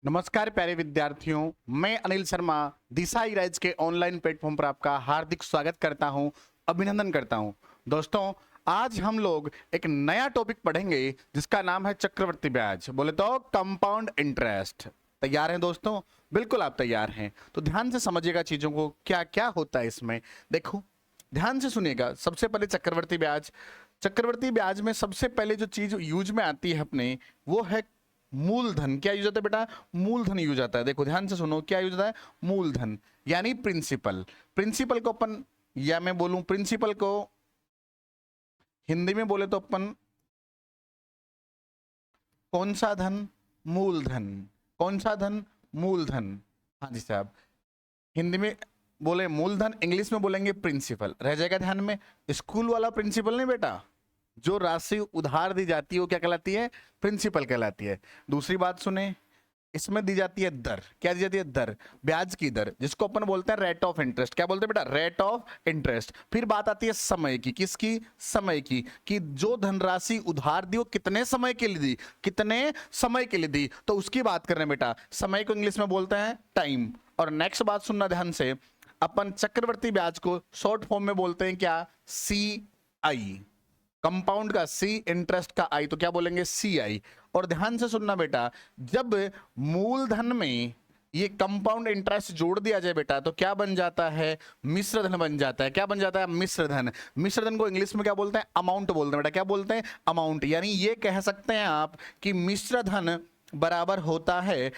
नमस्कार प्यारे विद्यार्थियों, मैं अनिल शर्मा दिशा राइज के ऑनलाइन प्लेटफॉर्म पर आपका हार्दिक स्वागत करता हूं, अभिनंदन करता हूं। दोस्तों, आज हम लोग एक नया टॉपिक पढ़ेंगे जिसका नाम है चक्रवृद्धि ब्याज, बोले तो कंपाउंड इंटरेस्ट। तैयार हैं दोस्तों? बिल्कुल आप तैयार हैं तो ध्यान से समझिएगा चीजों को, क्या क्या होता है इसमें। देखो, ध्यान से सुनिएगा। सबसे पहले चक्रवृद्धि ब्याज। चक्रवृद्धि ब्याज में सबसे पहले जो चीज यूज में आती है अपने, वो है मूलधन। क्या यूज होता है बेटा? मूलधन यूज आता है। देखो ध्यान से सुनो, क्या यूज होता है? मूलधन यानी प्रिंसिपल। प्रिंसिपल को अपन, या मैं बोलूं प्रिंसिपल को हिंदी में बोले तो अपन कौन सा धन? मूलधन। कौन सा धन? मूलधन। हाँ जी साहब, हिंदी में बोले मूलधन, इंग्लिश में बोलेंगे प्रिंसिपल। रह जाएगा ध्यान में। स्कूल वाला प्रिंसिपल नहीं बेटा, जो राशि उधार दी जाती है वो क्या कहलाती है? प्रिंसिपल कहलाती है। दूसरी बात सुने, इसमें दी जाती है दर। क्या दी जाती है? दर, ब्याज की दर, जिसको अपन बोलते हैं रेट ऑफ इंटरेस्ट। क्या बोलते हैं बेटा? Rate of interest. फिर बात आती है समय की। किसकी? समय की, कि जो धनराशि उधार दी वो कितने समय के लिए दी, कितने समय के लिए दी, तो उसकी बात कर रहे हैं बेटा। समय को इंग्लिश में बोलते हैं टाइम। और नेक्स्ट बात सुनना ध्यान से, अपन चक्रवर्ती ब्याज को शॉर्ट फॉर्म में बोलते हैं क्या? सी आई। कंपाउंड का सी, इंटरेस्ट का आई, तो क्या बोलेंगे? सी आई। और ध्यान से सुनना बेटा, जब मूलधन में ये कंपाउंड इंटरेस्ट जोड़ दिया जाए बेटा, तो क्या बन जाता है? मिश्र धन बन जाता है। क्या बन जाता है? मिश्र धन। मिश्र धन को इंग्लिश में क्या बोलते हैं? अमाउंट बोलते हैं बेटा। क्या बोलते हैं? अमाउंट। यानी ये कह सकते हैं आप कि मिश्र धन बराबर होता है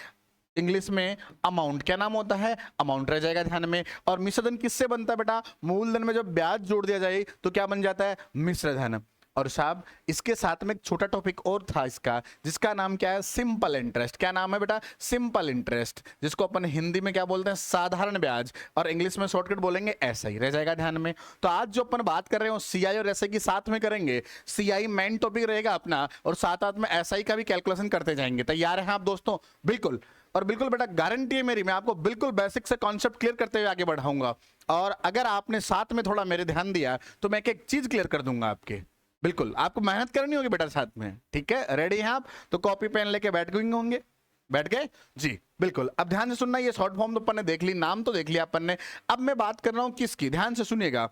इंग्लिश में अमाउंट। क्या नाम होता है? अमाउंट। रह जाएगा ध्यान में। और मिश्रधन किससे बनता है बेटा? मूलधन में जब ब्याज जोड़ दिया जाए तो क्या बन जाता है? मिश्रधन। और साहब, इसके साथ में एक छोटा टॉपिक और था इसका, जिसका नाम क्या है? Simple interest. क्या नाम है बेटा? सिंपल इंटरेस्ट, जिसको अपन हिंदी में क्या बोलते हैं? साधारण ब्याज। और इंग्लिश में शॉर्टकट बोलेंगे ऐसा ही। रह जाएगा ध्यान में। तो आज जो अपन बात कर रहे हो सीआई और एसआई की साथ में करेंगे। सीआई मेन टॉपिक रहेगा अपना, और साथ साथ में एसआई का भी कैलकुलेशन करते जाएंगे। तैयार हैं आप दोस्तों? बिल्कुल। और बिल्कुल बेटा, गारंटी है मेरी, मैं आपको बिल्कुल बेसिक से कॉन्सेप्ट क्लियर करते हुए आगे बढ़ाऊंगा। और अगर आपने साथ में थोड़ा मेरे ध्यान दिया तो मैं एक एक चीज क्लियर कर दूंगा आपके। बिल्कुल आपको मेहनत करनी होगी बेटा साथ में। ठीक है, रेडी हैं आप? तो कॉपी पेन लेके बैठ गए होंगे। बैठ गए जी? बिल्कुल। अब ध्यान से सुनना, ये शॉर्ट फॉर्म तो अपन ने देख ली, नाम तो देख लिया अपन ने। अब मैं बात कर रहा हूं किसकी, ध्यान से सुनिएगा।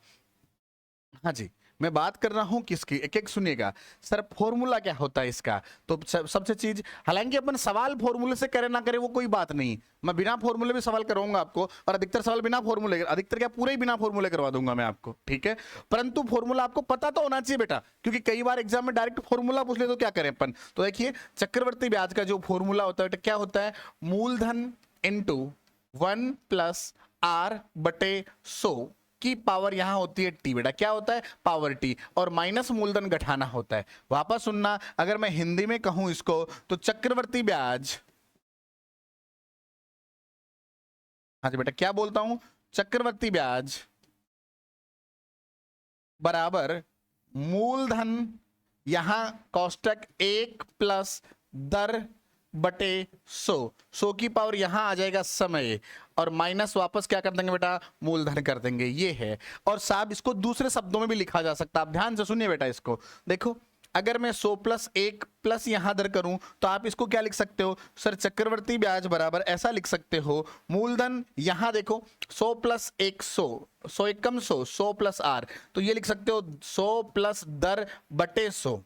हाँ जी, मैं बात कर रहा हूं किसकी, एक एक सुनिएगा। सर फॉर्मूला क्या होता है इसका? तो सबसे चीज, हालांकि अपन सवाल फॉर्मूले से करे ना करे वो कोई बात नहीं, मैं बिना फॉर्मूले भी सवाल करवाऊंगा आपको। और अधिकतर सवाल बिना फॉर्मूले, अधिकतर क्या पूरे ही बिना फॉर्मूले करवा दूंगा मैं आपको। ठीक है, परंतु फॉर्मूला आपको पता तो होना चाहिए बेटा, क्योंकि कई बार एग्जाम में डायरेक्ट फॉर्मूला पूछ ले तो क्या करें अपन। तो देखिए, चक्रवर्ती ब्याज का जो फॉर्मूला होता है क्या होता है? मूलधन इंटू 1+r/100 की पावर यहां होती है टी बेटा। क्या होता है? Power T. और माइनस मूलधन घटाना होता है। वापस सुनना, अगर मैं हिंदी में कहूं इसको, तो चक्रवर्ती ब्याज, हाँ जी बेटा, क्या बोलता हूं? चक्रवर्ती ब्याज बराबर मूलधन, यहां कोष्टक 1+दर/100, की पावर यहां आ जाएगा समय, और माइनस वापस क्या कर देंगे बेटा? मूलधन कर देंगे। ये है। और साहब, इसको दूसरे शब्दों में भी लिखा जा सकता है। आप ध्यान से सुनिए बेटा इसको। देखो, अगर मैं 100+1 प्लस यहां दर करूं तो आप इसको क्या लिख सकते हो? सर चक्रवर्ती ब्याज बराबर ऐसा लिख सकते हो, मूलधन यहां देखो 100+100, 100 एकम 100, 100+r, तो ये लिख सकते हो 100+दर/100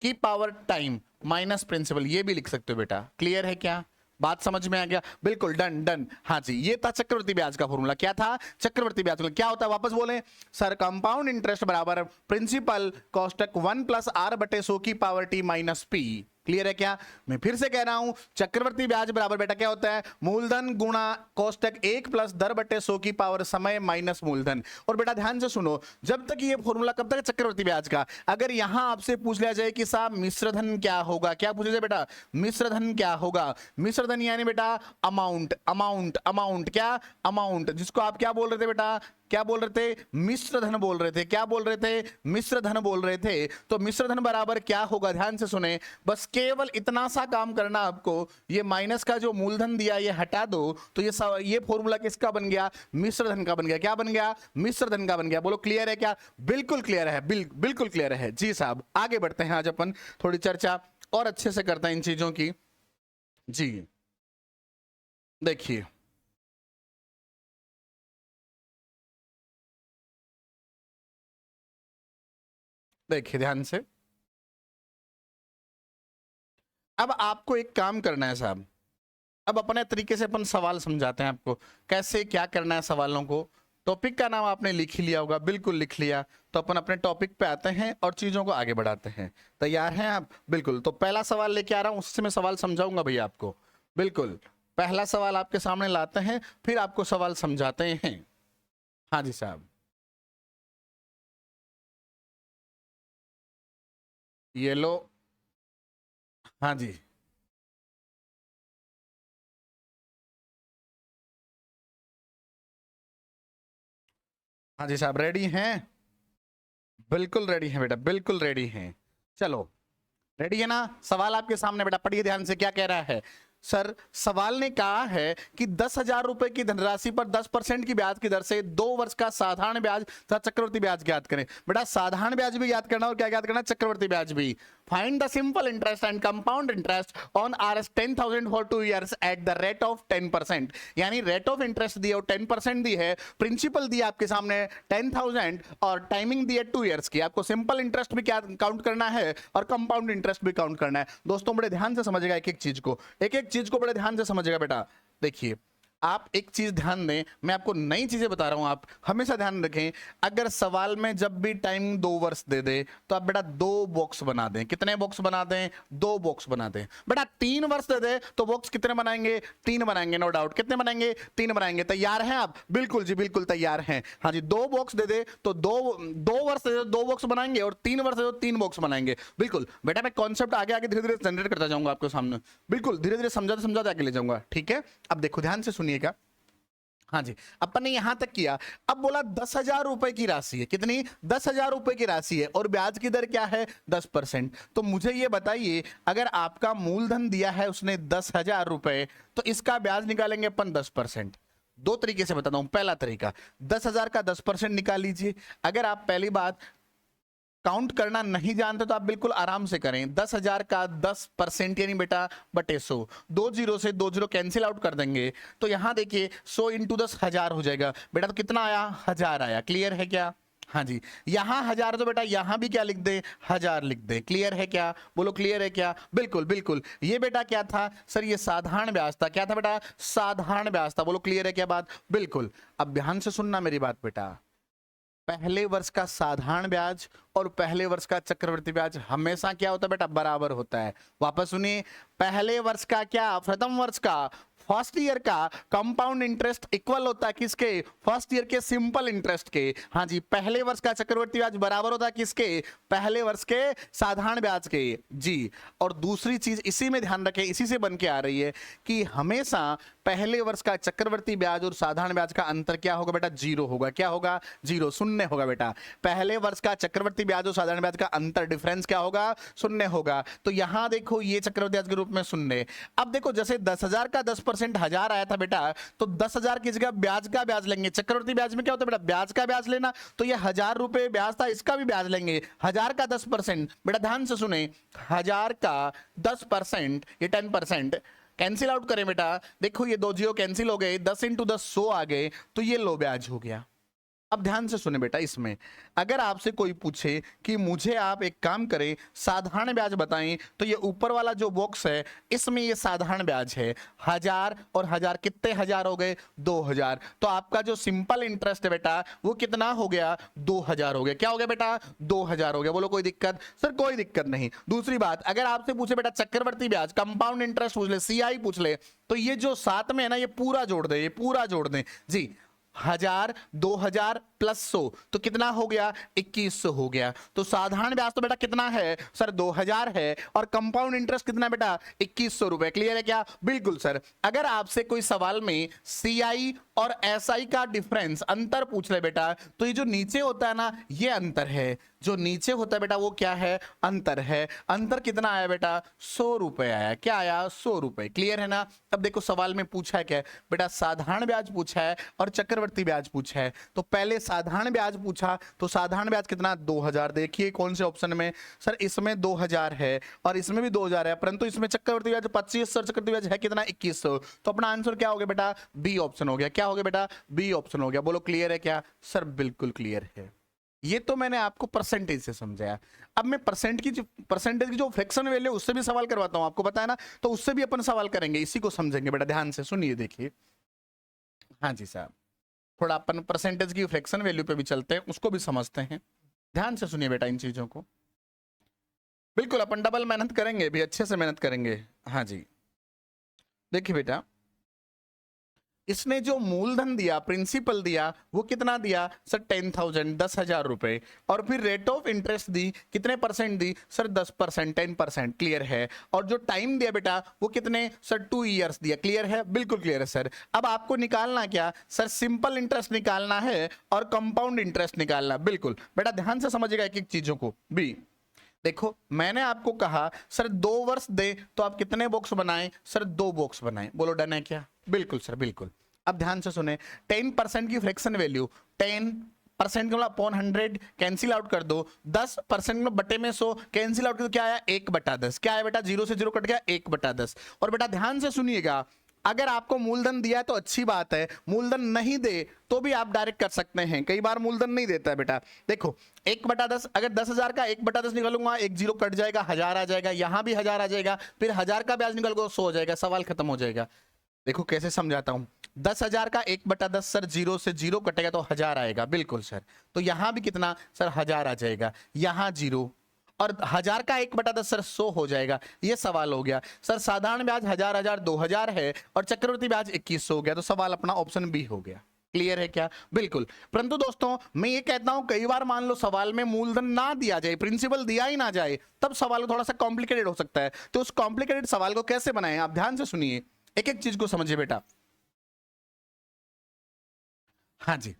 की पावर टाइम माइनस प्रिंसिपल। ये भी लिख सकते हो बेटा। क्लियर है क्या? बात समझ में आ गया? बिल्कुल, डन डन। हाँ जी, ये था चक्रवर्ती ब्याज का फॉर्मूला। क्या था? चक्रवर्ती ब्याज क्या होता है? वापस बोले सर, कंपाउंड इंटरेस्ट बराबर प्रिंसिपल कोष्टक 1+r/100 की power T minus P. Clear है क्या? मैं फिर से कह रहा हूं, चक्रवर्ती ब्याज बराबर बेटा क्या होता है? मूलधन गुणा कोष्टक 1+दर/100 की पावर समय माइनस मूलधन। और बेटा ध्यान से सुनो, जब तक ये फॉर्मूला, कब तक? चक्रवर्ती ब्याज का। अगर यहां आपसे पूछ लिया जाए कि साहब मिश्रधन क्या होगा, क्या पूछा जाए बेटा? मिश्रधन क्या होगा? मिश्रधन यानी बेटा अमाउंट, अमाउंट, अमाउंट। क्या? अमाउंट, जिसको आप क्या बोल रहे थे बेटा? क्या बोल रहे थे? मिश्रधन बोल रहे थे। क्या बोल रहे थे? मिश्रधन बोल रहे थे। तो मिश्रधन बराबर क्या होगा? ध्यान से सुने, बस केवल इतना सा काम करना आपको, ये माइनस का जो मूलधन दिया ये हटा दो, तो ये फॉर्मूला किसका बन गया? मिश्रधन का बन गया। क्या बन गया? मिश्रधन का बन गया। बोलो क्लियर है क्या? बिल्कुल क्लियर है, बिल्कुल क्लियर है जी साहब। आगे बढ़ते हैं, आज अपन थोड़ी चर्चा और अच्छे से करते हैं इन चीजों की जी। देखिए देखिए ध्यान से, अब आपको एक काम करना है साहब, अब अपने तरीके से अपन सवाल समझाते हैं आपको कैसे क्या करना है सवालों को। टॉपिक का नाम आपने लिख ही लिया होगा, बिल्कुल लिख लिया, तो अपन अपने टॉपिक पे आते हैं और चीजों को आगे बढ़ाते हैं। तैयार हैं आप? बिल्कुल। तो पहला सवाल लेके आ रहा हूं, उससे मैं सवाल समझाऊंगा भैया आपको। बिल्कुल, पहला सवाल आपके सामने लाते हैं, फिर आपको सवाल समझाते हैं। हाँ जी साहब, ये लो। हाँ जी, हाँ जी साहब, रेडी हैं? बिल्कुल रेडी हैं बेटा, बिल्कुल रेडी हैं। चलो, रेडी है ना? सवाल आपके सामने बेटा, पढ़िए ध्यान से क्या कह रहा है। सर, सवाल ने कहा है कि 10,000 रुपए की धनराशि पर 10% की ब्याज की दर से 2 वर्ष का साधारण ब्याज तथा चक्रवर्ती ब्याज ज्ञात करें। बेटा साधारण ब्याज भी ज्ञात करना और क्या ज्ञात करना? चक्रवर्ती ब्याज भी। Find the simple interest and compound interest on Rs 10,000 for 2 years at the rate of 10%। यानी रेट ऑफ इंटरेस्ट दी और 10% दी है, प्रिंसिपल दी आपके सामने 10,000 और टाइमिंग दी है 2 years की। आपको सिंपल इंटरेस्ट भी क्या काउंट करना है और कंपाउंड इंटरेस्ट भी काउंट करना है। दोस्तों बड़े ध्यान से समझेगा एक एक चीज को, एक एक चीज को बड़े ध्यान से समझेगा बेटा। देखिए, आप एक चीज ध्यान दें, मैं आपको नई चीजें बता रहा हूं, आप हमेशा ध्यान रखें। अगर सवाल में जब भी टाइम 2 वर्ष दे दे तो आप बेटा 2 बॉक्स बना दें। कितने बॉक्स बना दें? 2 बॉक्स बना दें। बेटा 3 वर्ष दे दे तो बॉक्स कितने बनाएंगे? 3 बनाएंगे, नो डाउट। कितने बनाएंगे? 3 बनाएंगे। तैयार हैं आप? बिल्कुल जी, बिल्कुल तैयार हैं। हाँ जी, 2 बॉक्स दे दे तो 2 वर्ष दे दे 2 बॉक्स बनाएंगे और 3 वर्ष दे दो 3 बॉक्स बनाएंगे। बिल्कुल बेटा, मैं कॉन्सेप्ट आगे आगे धीरे धीरे जनरेट करता जाऊंगा आपके सामने। बिल्कुल धीरे धीरे समझाते समझाते आगे ले जाऊंगा, ठीक है? अब देखो ध्यान से सुनिएगा। हाँ जी, अपन ने यहां तक किया। अब बोला 10,000 रुपए की राशि है। कितनी? 10,000 रुपए की राशि है और ब्याज की दर क्या है? 10%। तो मुझे ये बताइए, अगर आपका मूलधन दिया है उसने 10,000 रुपए, तो इसका ब्याज निकालेंगे अपन 10%। दो तरीके से बताता हूं। पहला तरीका, 10,000 का 10% निकाल लीजिए। अगर आप पहली बात काउंट करना नहीं जानते तो आप बिल्कुल आराम से करें। 10,000 का 10% यानी बेटा बटे 100। 2 जीरो से 2 जीरो कैंसिल आउट कर देंगे तो यहां देखिए 100 इंटू 10 1000 हो जाएगा। बेटा तो कितना आया? 1000 आया। क्लियर है क्या? हाँ जी, यहां 1000 तो बेटा यहां भी क्या लिख दे? 1000 लिख दे। क्लियर है क्या? बोलो क्लियर है क्या? बिल्कुल बिल्कुल। ये बेटा क्या था सर? ये साधारण ब्याज था। क्या था बेटा? साधारण ब्याज था। बोलो क्लियर है क्या बात? बिल्कुल। अब ध्यान से सुनना मेरी बात बेटा, पहले वर्ष का साधारण ब्याज और पहले वर्ष का चक्रवृद्धि ब्याज हमेशा क्या होता है बेटा? बराबर होता है। वापस सुनिए, पहले वर्ष का क्या? प्रथम वर्ष का, फर्स्ट ईयर का कंपाउंड इंटरेस्ट इक्वल होता है किसके? फर्स्ट ईयर के सिंपल इंटरेस्ट के। हाँ जी, पहले वर्ष का चक्रवृद्धि ब्याज बराबर होता है किसके? पहले वर्ष के साधारण ब्याज के। जी, और दूसरी चीज इसी में ध्यान रखें, इसी से बन के आ रही है कि हमेशा पहले वर्ष का चक्रवृद्धि ब्याज और साधारण ब्याज का अंतर क्या होगा बेटा? जीरो होगा। क्या होगा? जीरो, शून्य होगा बेटा। पहले वर्ष का चक्रवृद्धि ब्याज और साधारण ब्याज का अंतर, डिफरेंस क्या होगा? शून्य होगा। तो यहां देखो ये चक्रवृद्धि ब्याज के रूप में शून्य। अब देखो जैसे 10,000 का 10% 1000 आया था बेटा, तो 10,000 की जगह ब्याज का ब्याज लेंगे। चक्रवृद्धि ब्याज में क्या होता है बेटा? ब्याज का ब्याज लेना। तो ये 1000 रुपए ब्याज था, इसका भी ब्याज लेंगे। 1000 का 10%, बेटा ध्यान से सुने, 1000 का 10% ये 10%। कैंसिल आउट करें बेटा, देखो ये 2 जीरो कैंसिल हो गए, 10 इंटू 10 100 आ गए, तो ये लो ब्याज हो गया। अब ध्यान से सुने बेटा, इसमें अगर आपसे कोई पूछे कि मुझे आप एक काम करें साधारण ब्याज बताएं, तो ये ऊपर वाला जो बॉक्स है इसमें ये साधारण ब्याज है। 1000 और 1000 कितने 1000 हो गए? 2000। तो आपका जो सिंपल इंटरेस्ट है बेटा वो कितना हो गया? 2000 हो गया। क्या हो गया बेटा? 2000 हो गया। बोलो कोई दिक्कत? सर कोई दिक्कत नहीं। दूसरी बात, अगर आपसे पूछे बेटा चक्रवर्ती ब्याज, कंपाउंड इंटरेस्ट पूछ ले, सीआई पूछ ले, तो ये जो साथ में है ना ये पूरा जोड़ दे, ये पूरा जोड़ दे जी। 1000 2000 प्लस 100 तो कितना हो गया? 2100 हो गया। तो साधारण ब्याज तो बेटा कितना है सर? 2000 है और कंपाउंड इंटरेस्ट कितना बेटा? 2100 रुपए। क्लियर है क्या? बिल्कुल सर। अगर आपसे कोई सवाल में सीआई और एसआई का डिफरेंस, अंतर पूछ ले बेटा, तो ये जो नीचे होता है ना ये अंतर है, जो नीचे होता है बेटा वो क्या है? अंतर है। अंतर कितना आया बेटा? 100 रुपए आया। क्या आया? 100 रुपए। क्लियर है ना? अब देखो सवाल में पूछा है क्या बेटा? साधारण ब्याज पूछा है और चक्रवर्ती ब्याज पूछा है। तो पहले साधारण ब्याज पूछा तो साधारण ब्याज कितना 2000। देखिए कौन से ऑप्शन में सर, इसमें 2000 है और इसमें भी 2000 है, परंतु इसमें चक्रवृद्धि ब्याज 25, सर चक्रवृद्धि ब्याज है कितना 2100। तो अपना आंसर क्या हो गया बेटा, बी ऑप्शन हो गया। क्या हो गया बेटा, बी ऑप्शन हो गया। बोलो क्लियर है क्या सर, बिल्कुल क्लियर है। ये तो मैंने आपको परसेंटेज से समझाया। अब मैं परसेंटेज की जो फ्रैक्शन वैल्यू उससे भी सवाल करवाता हूं, आपको पता है ना, तो उससे भी अपन सवाल करेंगे, इसी को समझेंगे बेटा, ध्यान से सुनिए। देखिए हाँ जी साहब, थोड़ा अपन परसेंटेज की फ्रैक्शन वैल्यू पे भी चलते हैं, उसको भी समझते हैं। ध्यान से सुनिए बेटा इन चीजों को, बिल्कुल अपन डबल मेहनत करेंगे भी, अच्छे से मेहनत करेंगे। हाँ जी देखिए बेटा, इसने जो मूलधन दिया, प्रिंसिपल दिया, वो कितना दिया सर 10,000, 10,000 रुपए, और फिर रेट ऑफ इंटरेस्ट दी, कितने परसेंट दी सर 10%, 10%, क्लियर है। और जो टाइम दिया बेटा वो कितने सर 2 ईयर्स दिया, क्लियर है, बिल्कुल क्लियर है सर। अब आपको निकालना क्या सर, सिंपल इंटरेस्ट निकालना है और कंपाउंड इंटरेस्ट निकालना। बिल्कुल बेटा ध्यान से समझिएगा एक एक चीजों को भी। देखो मैंने आपको कहा सर 2 वर्ष दे तो आप कितने बॉक्स बनाएं सर, 2 बॉक्स बनाएं। बोलो डन है क्या, बिल्कुल सर बिल्कुल। अब ध्यान से सुने, 10% की फ्रैक्शन वैल्यू, 10% का अपॉन 100 कैंसिल आउट कर दो, 10% में बटे में 100 कैंसिल आउट कर दो, क्या आया 1/10। क्या आया बेटा, 0 से 0 कट गया 1/10। और बेटा ध्यान से सुनिएगा, अगर आपको मूलधन दिया है तो अच्छी बात है, मूलधन नहीं दे तो भी आप डायरेक्ट कर सकते हैं। कई बार मूलधन नहीं देता है बेटा। देखो 1/10, अगर 10,000 का 1/10 निकालूंगा, 1 0 कट जाएगा, 1000 आ जाएगा, यहां भी 1000 आ जाएगा, फिर 1000 का ब्याज निकालोगे 100 हो जाएगा, सवाल खत्म हो जाएगा। देखो कैसे समझाता हूं, 10,000 का 1/10 सर, 0 से 0 कटेगा तो 1000 आएगा, बिल्कुल सर। तो यहां भी कितना सर 1000 आ जाएगा, यहां 0, और 1000 का 1/10 सर 100 हो जाएगा। ये सवाल हो गया सर। साधारण ब्याज 1000, 1000, 2000 है और चक्रवृद्धि ब्याज 2100 हो गया, तो सवाल अपना ऑप्शन बी हो गया। क्लियर है क्या, बिल्कुल। परंतु दोस्तों मैं ये कहता हूं, कई बार मान लो सवाल में मूलधन ना दिया जाए, प्रिंसिपल दिया ही ना जाए, तब सवाल थोड़ा सा कॉम्प्लिकेटेड हो सकता है। तो उस कॉम्प्लिकेटेड सवाल को कैसे बनाएं, आप ध्यान से सुनिए, एक एक चीज को समझिए बेटा। हाँ जी,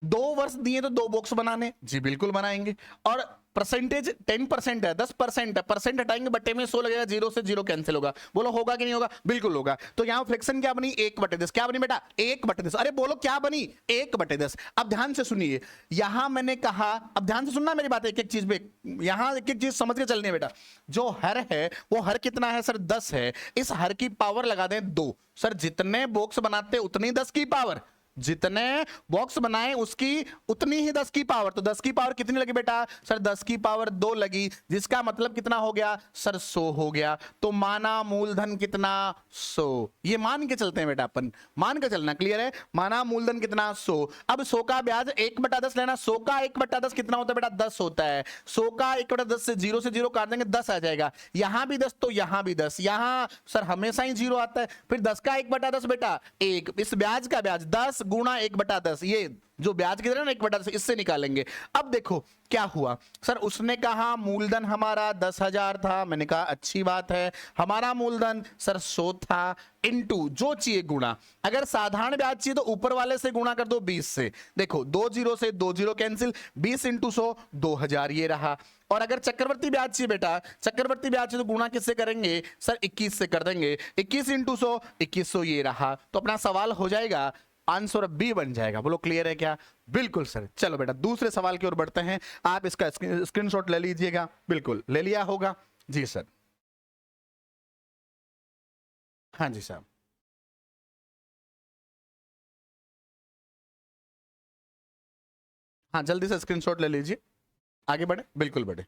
2 वर्ष दिए तो 2 बॉक्स बनाने, जी बिल्कुल बनाएंगे। और परसेंटेज 10% है, 10% है, परसेंट हटाएंगे, बटे में 100 लगेगा, 0 से 0 कैंसिल होगा। बोलो होगा कि नहीं होगा, बिल्कुल होगा। तो यहां फ्रैक्शन क्या बनी 1/10, क्या बनी बेटा 1/10। अरे बोलो क्या बनी 1/10। अब ध्यान से सुनिए, यहां मैंने कहा, अब ध्यान से सुनना मेरी बात, एक एक चीज पे, यहां एक एक चीज समझ के चलनी है बेटा। जो हर है वो हर कितना है सर 10 है, इस हर की पावर लगा दें 2 सर, जितने बॉक्स बनाते उतनी 10 की पावर, जितने बॉक्स बनाए उसकी उतनी ही 10 की पावर। तो 10 की पावर कितनी लगी बेटा सर, 10 की पावर 2 लगी, जिसका मतलब कितना हो गया सर 100 हो गया। तो माना मूलधन कितना 100, ये मान के चलते हैं बेटा, अपन मान के चलना, क्लियर है। माना मूलधन कितना 100। अब 100 का ब्याज 1/10 लेना, 100 का 1/10 कितना होता है बेटा 10 होता है। 100 का 1/10 से 0 से 0 काट देंगे 10 आ जाएगा, यहां भी 10 तो यहां भी 10, यहां सर हमेशा ही 0 आता है। फिर 10 का 1/10 बेटा 1, इस ब्याज का ब्याज 10 गुणा 1/10, ये जो ब्याज की तरह ना 1/10 इससे निकालेंगे। अब देखो क्या हुआ सर, उसने कहा मूलधन हमारा 10,000 था, मैंने कहा अच्छी बात है, हमारा मूलधन सर 100 था, इनटू जो चाहिए गुणा, अगर साधारण ब्याज चाहिए तो ऊपर वाले से गुणा कर दो 20 से। देखो 2 0 से 2 0 कैंसिल, 20 × 100 2000 ये रहा। और अगर चक्रवर्ती ब्याज चाहिए बेटा, चक्रवर्ती ब्याज चाहिए तो गुणा किससे करेंगे सर 21 से कर देंगे, 21 × 100 2100 ये रहा। तो अपना सवाल हो जाएगा, आंसर बी बन जाएगा। बोलो क्लियर है क्या, बिल्कुल सर। चलो बेटा दूसरे सवाल की ओर बढ़ते हैं, आप इसका स्क्रीनशॉट ले लीजिएगा, बिल्कुल ले लिया होगा जी सर। हाँ जी साहब, हाँ जल्दी से स्क्रीनशॉट ले लीजिए, आगे बढ़े, बिल्कुल बढ़े।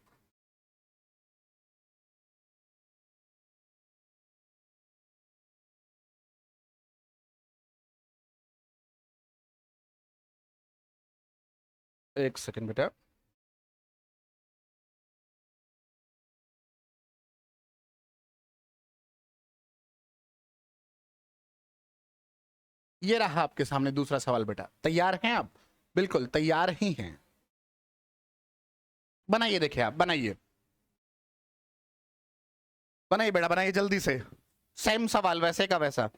एक सेकंड बेटा, ये रहा आपके सामने दूसरा सवाल बेटा, तैयार हैं आप, बिल्कुल तैयार ही हैं। बनाइए, देखिए आप बनाइए, बनाइए बेटा बनाइए जल्दी से, सेम सवाल वैसे का वैसा।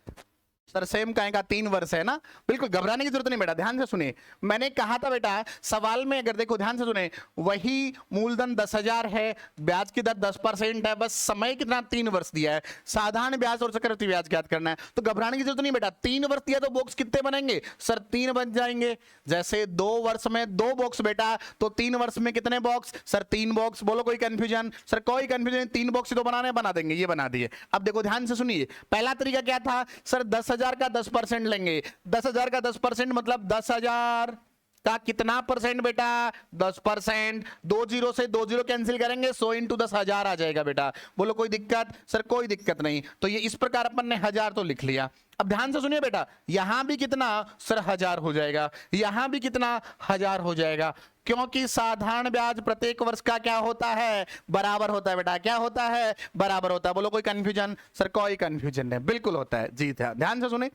सर सेम कहेगा 3 वर्ष है ना, बिल्कुल घबराने की जरूरत नहीं बेटा, ध्यान से सुनिए। मैंने कहा था बेटा सवाल में, अगर देखो ध्यान से सुने, वही मूलधन 10,000 है, ब्याज की दर 10% है, बस समय कितना 3 वर्ष दिया है, साधारण ब्याज और चक्रवृद्धि ब्याज ज्ञात करना है। तो घबराने की जरूरत नहीं बेटा, 3 वर्ष दिया तो बॉक्स कितने बनेंगे सर, 3 बन जाएंगे। जैसे 2 वर्ष में 2 बॉक्स बेटा, तो 3 वर्ष में कितने बॉक्स सर, 3 बॉक्स। बोलो कोई कंफ्यूजन सर, कोई कंफ्यूजन, 3 बॉक्स तो बनाने बना देंगे, ये बना दिए। अब देखो ध्यान से सुनिए, पहला तरीका क्या था सर, 10,000 का 10% लेंगे, 10,000 का 10% मतलब 10,000 का कितना परसेंट बेटा, 10%। 2 जीरो से 2 जीरो कैंसिल करेंगे, 100 इंटू 10,000 आ जाएगा बेटा। बोलो कोई दिक्कत सर, कोई दिक्कत नहीं। तो ये इस प्रकार अपन ने 1000 तो लिख लिया। अब ध्यान से सुनिए बेटा, यहां भी कितना सर 1000 हो जाएगा, यहां भी कितना 1000 हो जाएगा, क्योंकि साधारण ब्याज प्रत्येक वर्ष का क्या होता है, बराबर होता है बेटा। क्या होता है, बराबर होता है। बोलो कोई कंफ्यूजन सर, कोई कंफ्यूजन नहीं, बिल्कुल होता है जी। ध्यान से सुने,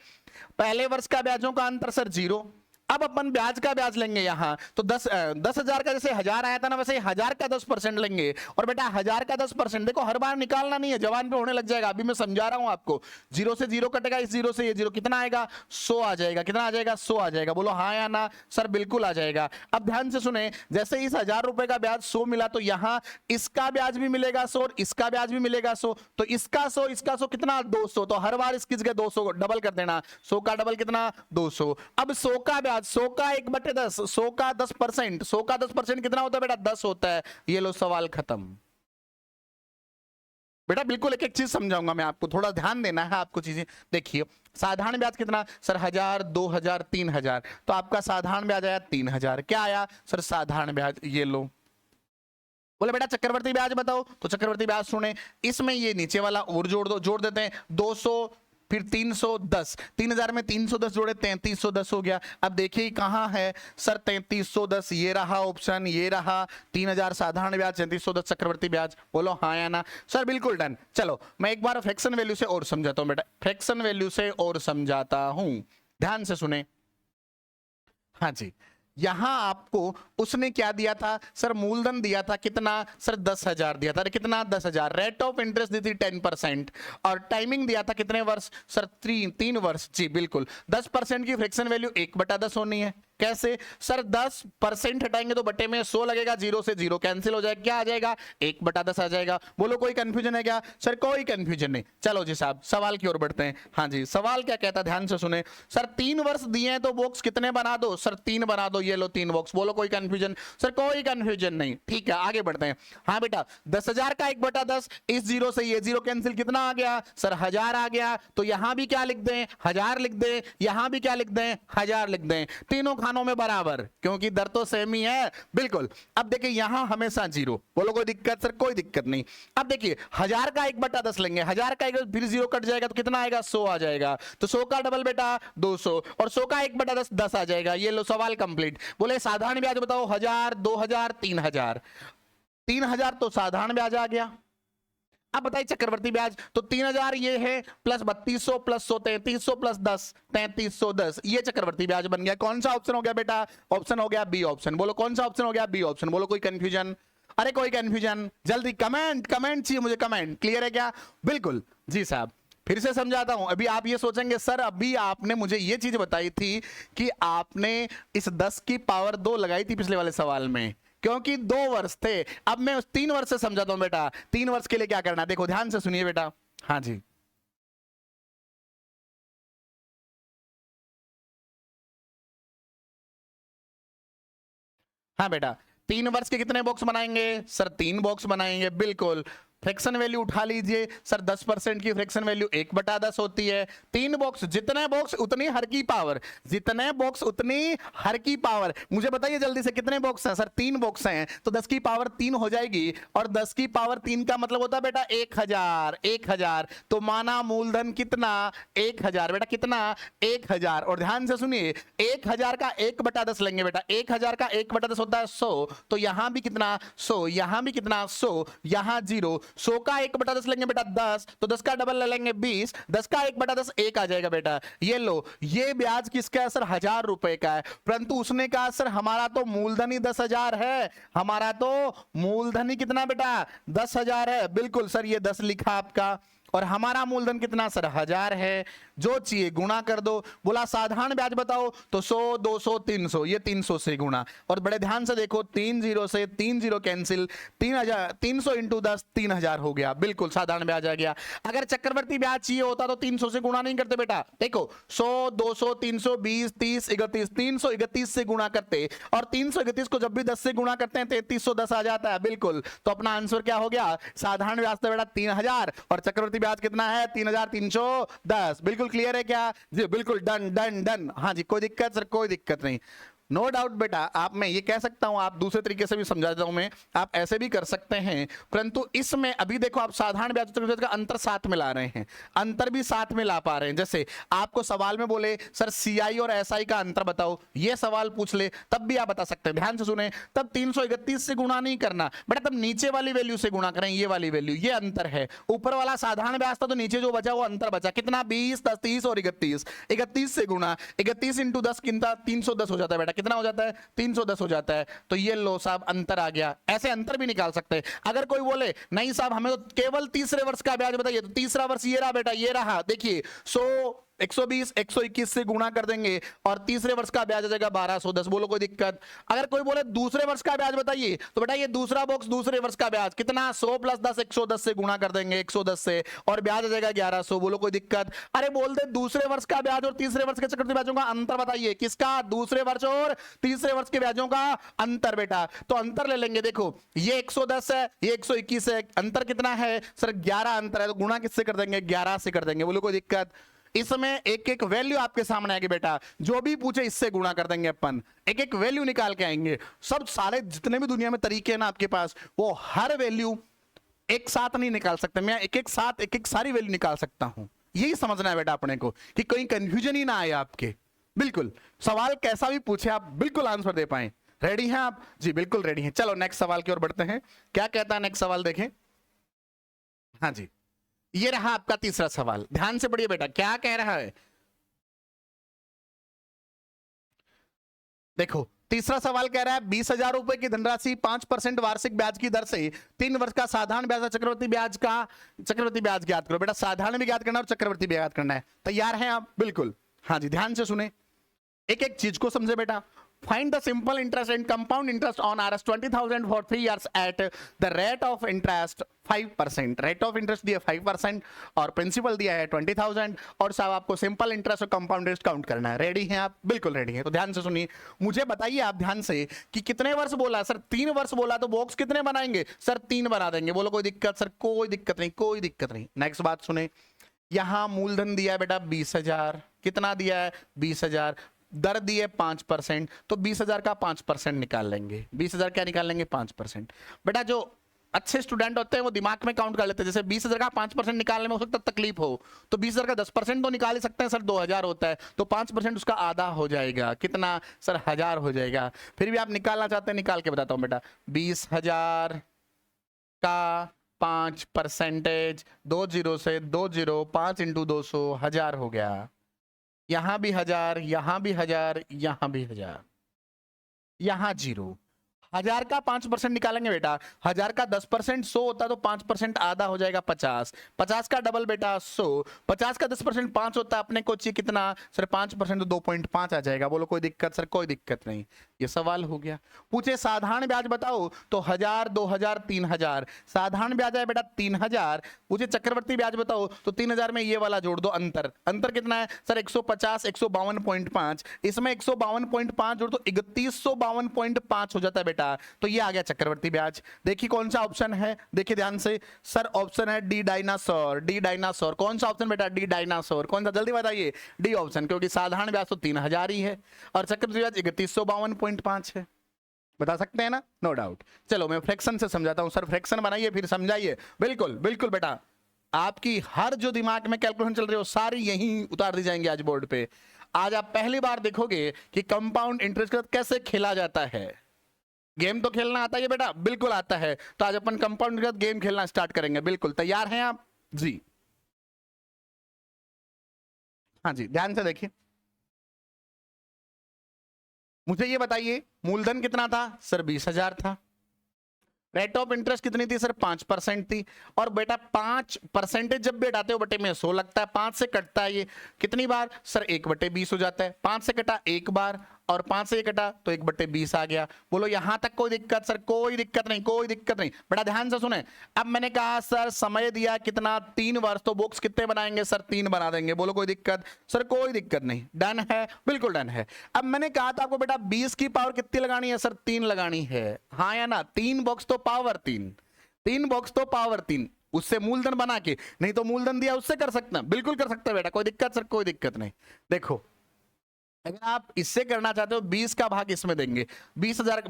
पहले वर्ष का ब्याजों का अंतर सर 0। अब अपन ब्याज का ब्याज लेंगे यहां, तो 10,000 का जैसे 1000 आया था ना, वैसे 1000 का 10% लेंगे। और बेटा 1000 का 10% देखो हर बार निकालना नहीं है, जवान पे होने लग जाएगा, अभी मैं समझा रहा हूं आपको। 0 से 0 कटेगा, इस 0 से ये 0, कितना आएगा 100 आ जाएगा। कितना आ जाएगा 100 आ जाएगा। बोलो हाँ या ना सर, बिल्कुल आ जाएगा। अब ध्यान से सुने, जैसे इस 1000 रुपए का ब्याज 100 मिला, तो यहां इसका ब्याज भी मिलेगा 100 और इसका ब्याज भी मिलेगा 100, तो इसका 100 इसका 100 कितना 200। तो हर बार इसकी जगह 200 डबल कर देना, 100 का डबल कितना 200। अब 100 का ब्याज, 100 का 1/10, 100 का 10%, 100 का 10% कितना होता है बेटा 10 होता है। ये लो सवाल खत्म बेटा। बिल्कुल एक एक चीज समझाऊंगा मैं आपको, थोड़ा ध्यान देना है आपको चीजें। देखिए साधारण ब्याज कितना सर 1000, 2000, 3000, तो आपका साधारण ब्याज आया 3000। क्या आया सर साधारण ब्याज, ये लो। बोले बेटा चक्रवर्ती ब्याज बताओ, तो चक्रवर्ती ब्याज सुने, इसमें ये नीचे वाला और जोड़ दो, जोड़ देते हैं 200 फिर 310, 3000 में 310 जोड़े 3310 हो गया। अब देखिए कहां है सर 3310, ये रहा ऑप्शन, ये रहा 3000 साधारण ब्याज, 3310 चक्रवर्ती ब्याज। बोलो हाँ या ना सर, बिल्कुल डन। चलो मैं एक बार फ्रैक्शन वैल्यू से और समझाता हूं बेटा, फ्रैक्शन वैल्यू से और समझाता हूं, ध्यान से सुने। हाँ जी, यहां आपको उसने क्या दिया था सर, मूलधन दिया था कितना सर 10,000 दिया था, कितना 10,000, रेट ऑफ इंटरेस्ट दी थी 10%, और टाइमिंग दिया था कितने वर्ष सर 3 वर्ष। जी बिल्कुल, 10% की फ्रैक्शन वैल्यू 1/10 होनी है। कैसे सर, 10% हटाएंगे तो बटे में 100 लगेगा, 0 से 0 कैंसिल हो जाएगा, क्या आ जाएगा 1/10 आ जाएगा। बोलो कोई कंफ्यूजन है क्या सर, कोई कंफ्यूजन नहीं। चलो जी साहब सवाल की ओर बढ़ते हैं। हाँ जी, सवाल क्या कहता है ध्यान से सुने, सर 3 वर्ष दिए हैं तो बॉक्स कितने बना दो सर, 3 बना दो, ये लो 3 बॉक्स। बोलो कोई कंफ्यूजन सर, कोई कंफ्यूजन नहीं। ठीक है आगे बढ़ते हैं। हाँ बेटा 10,000 का 1/10, इस 0 से ये 0 कैंसिल, कितना आ गया सर 1000 आ गया। तो यहां भी क्या लिख दें 1000 लिख दें, यहां भी क्या लिख दें 1000 लिख दें, तीनों खानों में बराबर, क्योंकि दर तो सेम ही है। बिल्कुल। अब देखिए यहां हमेशा 0। बोलो कोई दिक्कत सर, कोई दिक्कत नहीं। अब देखिए 1000 का 1/10 लेंगे, 1000 का फिर 0 कट जाएगा तो कितना आएगा 100 आ जाएगा। तो 100 का डबल बेटा 200, और 100 का 1/10 10 आ जाएगा। ये लो सवाल कंप्लीट। बोले साधारण ब्याज बताओ 1000, 2000, 3000। 3000 तो साधारण ब्याज आ गया। अब बताइए चक्रवर्ती ब्याज, तो 3000 ये है प्लस 3200 प्लस 100, 3300 प्लस 10, 3310, ये चक्रवर्ती ब्याज बन गया। कौन सा ऑप्शन हो गया बेटा, ऑप्शन हो गया बी ऑप्शन। बोलो कौन सा ऑप्शन हो गया, बी ऑप्शन। बोलो कोई कंफ्यूजन, अरे कोई कंफ्यूजन, जल्दी कमेंट, कमेंट चाहिए मुझे, कमेंट। क्लियर है क्या, बिल्कुल जी साहब। फिर से समझाता हूं, अभी आप ये सोचेंगे सर अभी आपने मुझे ये चीज बताई थी कि आपने इस 10 की पावर 2 लगाई थी पिछले वाले सवाल में, क्योंकि 2 वर्ष थे। अब मैं उस 3 वर्ष से समझाता हूं बेटा, 3 वर्ष के लिए क्या करना है, देखो ध्यान से सुनिए बेटा। हाँ जी, हाँ बेटा 3 वर्ष के कितने बॉक्स बनाएंगे सर, 3 बॉक्स बनाएंगे। बिल्कुल, फ्रैक्शन वैल्यू उठा लीजिए सर, 10% की फ्रैक्शन वैल्यू 1/10 होती है। 3 बॉक्स, जितने बॉक्स उतनी हर की पावर, जितने बॉक्स उतनी हर की पावर। मुझे बताइए जल्दी से कितने बॉक्स हैं सर, 3 बॉक्स हैं, तो 10 की पावर 3 हो जाएगी, और 10 की पावर 3 का मतलब होता है बेटा 1000, 1000। तो माना मूलधन कितना 1000 बेटा, कितना 1000। और ध्यान से सुनिए 1000 का 1/10 लेंगे बेटा, 1000 का 1/10 होता है 100, तो यहां भी कितना 100, यहां भी कितना 100, यहां 0। 100 का 1/10 लेंगे बेटा 10, तो 10 का डबल ले लेंगे 20, 10 का 1/10 1 आ जाएगा बेटा। ये लो, ये ब्याज किसका है सर, 1000 रुपए का है। परंतु उसने कहा सर हमारा तो मूलधन ही 10,000 है, हमारा तो मूलधन ही कितना बेटा 10,000 है। बिल्कुल सर, ये 10 लिखा आपका, और हमारा मूलधन कितना सर 1000 है। जो चाहिए गुणा कर दो। बोला साधारण ब्याज बताओ तो 100 200 300, ये 300 से गुणा। और बड़े ध्यान से देखो 3 0 से 3 0 कैंसिल, 3000 300 इंटू 10 3000 हो गया, बिल्कुल साधारण ब्याज आ गया। अगर चक्रवर्ती ब्याज चाहिए होता तो 300 से गुणा नहीं करते बेटा। देखो 100 200 320 30 31 331 से गुणा करते, और 331 को जब भी 10 से गुणा करते हैं 3310 आ जाता है, बिल्कुल। तो अपना आंसर क्या हो गया, साधारण ब्याज तो बेटा 3000 और चक्रवर्ती ब्याज कितना है 3310। बिल्कुल क्लियर है क्या जी, बिल्कुल डन डन डन। हाँ जी, कोई दिक्कत सर, कोई दिक्कत नहीं, नो डाउट बेटा। आप मैं ये कह सकता हूं, आप दूसरे तरीके से भी समझा देता हूं मैं, आप ऐसे भी कर सकते हैं, परंतु इसमें अभी देखो आप साधारण ब्याज चक्रवृद्धि ब्याज का अंतर साथ में ला रहे हैं, अंतर भी साथ में ला पा रहे हैं। जैसे आपको सवाल में बोले सर सीआई और एसआई का अंतर बताओ, ये सवाल पूछ ले तब भी आप बता सकते हैं। ध्यान से सुने, तब 331 से गुणा नहीं करना बेटा, तब नीचे वाली वैल्यू से गुणा करें, ये वाली वैल्यू, ये अंतर है। ऊपर वाला साधारण ब्याज था तो नीचे जो बचा वो अंतर बचा, कितना 20 10 30 और 31 से गुणा, 31 इंटू 10 कितना 310 हो जाता है बेटा, कितना हो जाता है 310 हो जाता है। तो ये लो साहब अंतर आ गया। ऐसे अंतर भी निकाल सकते हैं। अगर कोई बोले नहीं साहब हमें तो केवल तीसरे वर्ष का ब्याज बताइए, तो तीसरा वर्ष ये रहा बेटा, ये रहा देखिए 100 120 121 से गुणा कर देंगे और तीसरे वर्ष का ब्याज आ जाएगा 1210। बोलो कोई दिक्कत। अगर कोई बोले दूसरे वर्ष का ब्याज बताइए, तो बेटा ये दूसरा बॉक्स दूसरे वर्ष का ब्याज कितना 100 प्लस 10 110 से गुणा कर देंगे 110 से और ब्याज आ जाएगा 1100। बोलो कोई दिक्कत। अरे बोल दे दूसरे वर्ष का ब्याज और तीसरे वर्ष के चक्रवृद्धि ब्याजों का अंतर बताइए, किसका, दूसरे वर्ष और तीसरे वर्ष के ब्याजों का अंतर बेटा। तो अंतर ले लेंगे, देखो ये 110 है ये 121 है, अंतर कितना है सर 11 अंतर है, तो गुणा किससे कर देंगे 11 से कर देंगे। बोलो कोई दिक्कत। इसमें एक एक वैल्यू आपके सामने आएगी बेटा, जो भी पूछे इससे गुणा कर देंगे अपन, एक एक वैल्यू निकाल के आएंगे। सब सारे जितने भी दुनिया में तरीके हैं ना आपके पास, वो हर वैल्यू एक साथ नहीं निकाल सकते, मैं एक एक साथ एक एक सारी वैल्यू निकाल सकता हूं। यही समझना है बेटा अपने को कि कोई कंफ्यूजन ही ना आए आपके। बिल्कुल सवाल कैसा भी पूछे आप बिल्कुल आंसर दे पाए। रेडी हैं आप जी, बिल्कुल रेडी हैं। चलो नेक्स्ट सवाल की ओर बढ़ते हैं। क्या कहता है नेक्स्ट सवाल देखें। हाँ जी, ये रहा आपका तीसरा सवाल, ध्यान से पढ़िए बेटा क्या कह रहा है। देखो तीसरा सवाल कह रहा है 20,000 रुपए की धनराशि 5% वार्षिक ब्याज की दर से 3 वर्ष का साधारण ब्याज चक्रवर्ती ब्याज ज्ञात करो। बेटा साधारण भी ज्ञात करना और चक्रवर्ती भी ज्ञात करना है। तैयार हैं आप? बिल्कुल हाँ जी, ध्यान से सुने, एक एक चीज को समझे बेटा। Find the simple interest and compound interest on Rs 20,000 for 3 years at the rate of interest 5%। Rate of interest दिया 5% और प्रिंसिपल दिया है 20,000 और साहब आपको सिंपल इंटरेस्ट और कंपाउंड इंटरेस्ट काउंट करना है। रेडी हैं आप? बिल्कुल रेडी हैं। तो ध्यान से सुनिए, मुझे बताइए आप ध्यान से कि कितने वर्ष बोला सर 3 वर्ष बोला, तो बॉक्स कितने बनाएंगे सर 3 बना देंगे। बोलो कोई दिक्कत सर, कोई दिक्कत नहीं, कोई दिक्कत नहीं। नेक्स्ट बात सुने, यहां मूलधन दिया है बेटा 20,000, कितना दिया है 20,000, दर दी है 5%, तो 20,000 का 5% निकाल लेंगे। 20,000 क्या निकाल लेंगे 5%। बेटा जो अच्छे स्टूडेंट होते हैं वो दिमाग में काउंट कर लेते हैं। जैसे 20,000 का 5% निकालने में हो सकता है तकलीफ हो, तो 20,000 का 10% तो निकाल ही सकते हैं सर, 2,000 होता है, तो 5% उसका आधा हो जाएगा, कितना सर 1,000 हो जाएगा। फिर भी आप निकालना चाहते हैं, निकाल के बताता हूं बेटा। 20,000 का 5%, 2 0 से 2 0, 5 इंटू 200, 1,000 हो गया। यहां भी 1,000, यहां भी 1,000, यहां भी 1,000, यहां 0। 1,000 का 5% निकालेंगे बेटा, 1,000 का 10% 100 होता है, तो 5% आधा हो जाएगा 50। 50 का डबल बेटा 100, 50 का 10% 5 होता है, अपने को चाहिए कितना सर 5%, तो 2.5 आ जाएगा। बोलो कोई दिक्कत सर, कोई दिक्कत नहीं। ये सवाल हो गया। पूछे साधारण ब्याज बताओ, तो 1,000 2,000 3,000, साधारण ब्याज है बेटा 3,000। पूछे चक्रवर्ती ब्याज बताओ, तो 3,000 में ये वाला जोड़ दो, अंतर अंतर कितना है सर 150 152.5, इसमें 152.5 जोड़ दो 3152.5 हो जाता है बेटा। तो ये आ गया चक्रवर्ती ब्याज। देखिए कौन सा ऑप्शन है, देखिए ध्यान से सर, ऑप्शन है डी डायनासोर। डी डायनासोर कौन सा ऑप्शन बेटा, डी डायनासोर कौन सा, जल्दी बताइए। डी ऑप्शन, क्योंकि साधारण ब्याज तो 3,000 ही है और चक्रवर्ती ब्याज 3152.5 है। बता सकते हैं ना, नो डाउट। चलो मैं फ्रैक्शन से समझाता हूं सर, फ्रैक्शन बनाइए फिर समझाइए। बिल्कुल बिल्कुल बेटा, आपकी हर जो दिमाग में कैलकुलेशन चल रही हो सारी यहीं उतार दी जाएंगे आज बोर्ड पे। आज आप पहली बार देखोगे कि कंपाउंड इंटरेस्ट के साथ कैसे खेला जाता है। गेम तो खेलना आता है बेटा, बिल्कुल आता है। तो आज अपन कंपाउंड के साथ गेम खेलना स्टार्ट करेंगे। बिल्कुल तैयार हैं आप जी? हाँ जी, ध्यान से देखिए, मुझे ये बताइए मूलधन कितना था सर 20,000 था, रेट ऑफ इंटरेस्ट कितनी थी सर 5% थी। और बेटा 5% जब भी हटाते हो बटे में 100 लगता है, 5 से कटता है ये कितनी बार सर 1/20 हो जाता है, 5 से कटा एक बार और 5 से ये कटा तो 1/20 आ गया। बोलो यहां तक कोई दिक्कत सर? कोई दिक्कत नहीं, कोई दिक्कत नहीं। बेटा ध्यान से सुने, अब मैंने कहा सर समय दिया कितना 3 वर्ष, तो बॉक्स कितने बनाएंगे सर 3 बना देंगे। बोलो कोई दिक्कत सर? कोई दिक्कत नहीं, डन है, बिल्कुल डन है। अब मैंने कहा था आपको बेटा 20 की पावर कितनी लगानी है सर? 3 लगानी है, हाँ या ना? 3 बॉक्स तो पावर 3, 3 बॉक्स तो पावर 3, उससे मूलधन बना के, नहीं तो मूलधन दिया उससे कर सकते हैं, बिल्कुल कर सकते हैं बेटा, कोई दिक्कत सर? कोई दिक्कत नहीं। देखो अगर आप इससे करना चाहते हो 20 का भाग इसमें देंगे, 20,000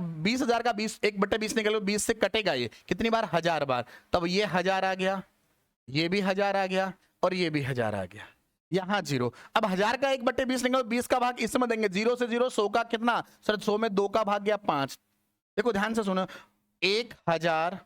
का 1/20 निकलो, 20 से कटेगा ये कितनी बार? 1000 बार। तब ये 1000 आ गया, ये भी 1000 आ गया और ये भी 1000 आ गया, यहां 0। अब 1000 का 1/20 निकलो, 20 का भाग इसमें देंगे, 0 से 0 100 का कितना सर? 100 में 2 का भाग गया 5। देखो ध्यान से सुनो, 1000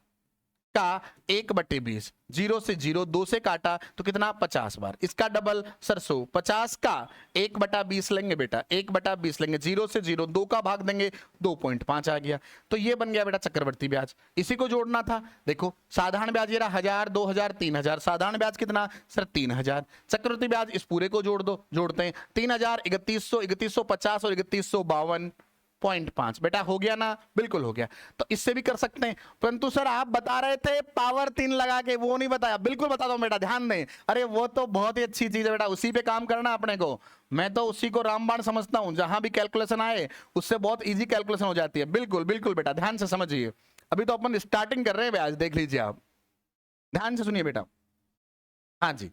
का 1/20, 0 से 0 2 से काटा तो कितना? 50 बार। इसका डबल सर 100, 50 का 1/20 लेंगे बेटा, 1/20 लेंगे, 0 से 0 2 का भाग देंगे, 2.5 आ गया। तो ये बन गया बेटा चक्रवर्ती ब्याज। इसी को जोड़ना था। देखो साधारण ब्याज ये रहा 1000, 2000, 3000। साधारण ब्याज कितना सर? 3000। चक्रवर्ती ब्याज इस पूरे को जोड़ दो, जोड़ते हैं 3000, 3100, 3150 और 3152.5। बेटा हो गया ना? बिल्कुल हो गया। तो इससे भी कर सकते हैं, परंतु सर आप बता रहे थे पावर 3 लगा के, वो नहीं बताया। बिल्कुल बता दो बेटा, ध्यान दें। अरे वो तो बहुत ही अच्छी चीज है बेटा, उसी पे काम करना अपने को। मैं तो उसी को रामबाण समझता हूं, जहां भी कैलकुलेशन आए उससे बहुत इजी कैलकुलेशन हो जाती है। बिल्कुल बिल्कुल बेटा, ध्यान से समझिए। अभी तो अपन स्टार्टिंग कर रहे हैं ब्याज, देख लीजिए आप, ध्यान से सुनिए बेटा। हाँ जी,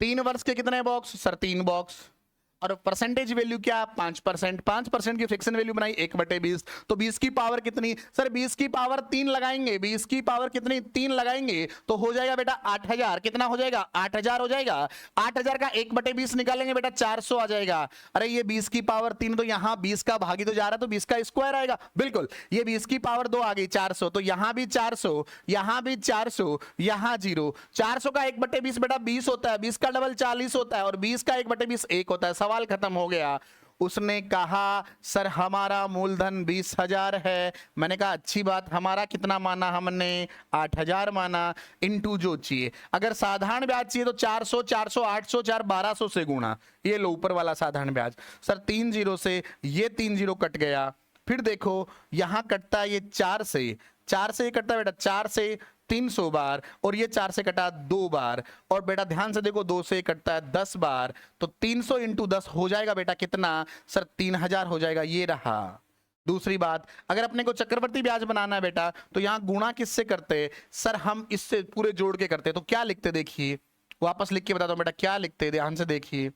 3 वर्ष के कितने बॉक्स सर? 3 बॉक्स। और परसेंटेज वैल्यू क्या? 5%। 5% की फिक्सन वैल्यू बनाई 1/20, तो 20 की पावर कितनी सर? 20 की पावर 3 लगाएंगे, 20 की पावर कितनी? 3 लगाएंगे तो हो जाएगा बेटा 8000। कितना हो जाएगा? 8000 हो जाएगा। 8000 का 1/20 निकालेंगे बेटा 400 आ जाएगा। अरे ये 20 की पावर 3, तो यहां 20 का भागी तो जा रहा है, तो 20 का स्क्वायर आएगा। बिल्कुल, ये 20 की पावर 2 आ गई 400, तो यहां भी 400, यहां भी 400, यहां 0। 400 का 1/20 बेटा 20 होता है, 20 का डबल 40 होता है और 20 का 1/20 1 होता है। सवाल खत्म हो गया। उसने कहा सर हमारा मूलधन 20,000 है। मैंने कहा अच्छी बात, हमारा कितना माना हमने? 8,000 माना। इनटू जो चाहिए, अगर साधारण ब्याज चाहिए तो 400, 400, 800, 4 1200 से गुणा। ये लो ऊपर वाला साधारण ब्याज सर 3 0 से ये 3 0 कट गया। फिर देखो यहां कटता है ये 4 से, 4 से ये कटता है बेटा 4 से 300 बार, और ये 4 से कटा 2 बार। और बेटा ध्यान से देखो 2 से कटता है 10 बार, तो 300 इंटू 10 हो जाएगा बेटा कितना सर? 3000 हो जाएगा। ये रहा। दूसरी बात, अगर अपने को चक्रवर्ती ब्याज बनाना है बेटा तो यहां गुणा किससे करते सर? हम इससे पूरे जोड़ के करते। तो क्या लिखते देखिए, वापस लिख के बताता हूं बेटा क्या लिखते, ध्यान से देखिए।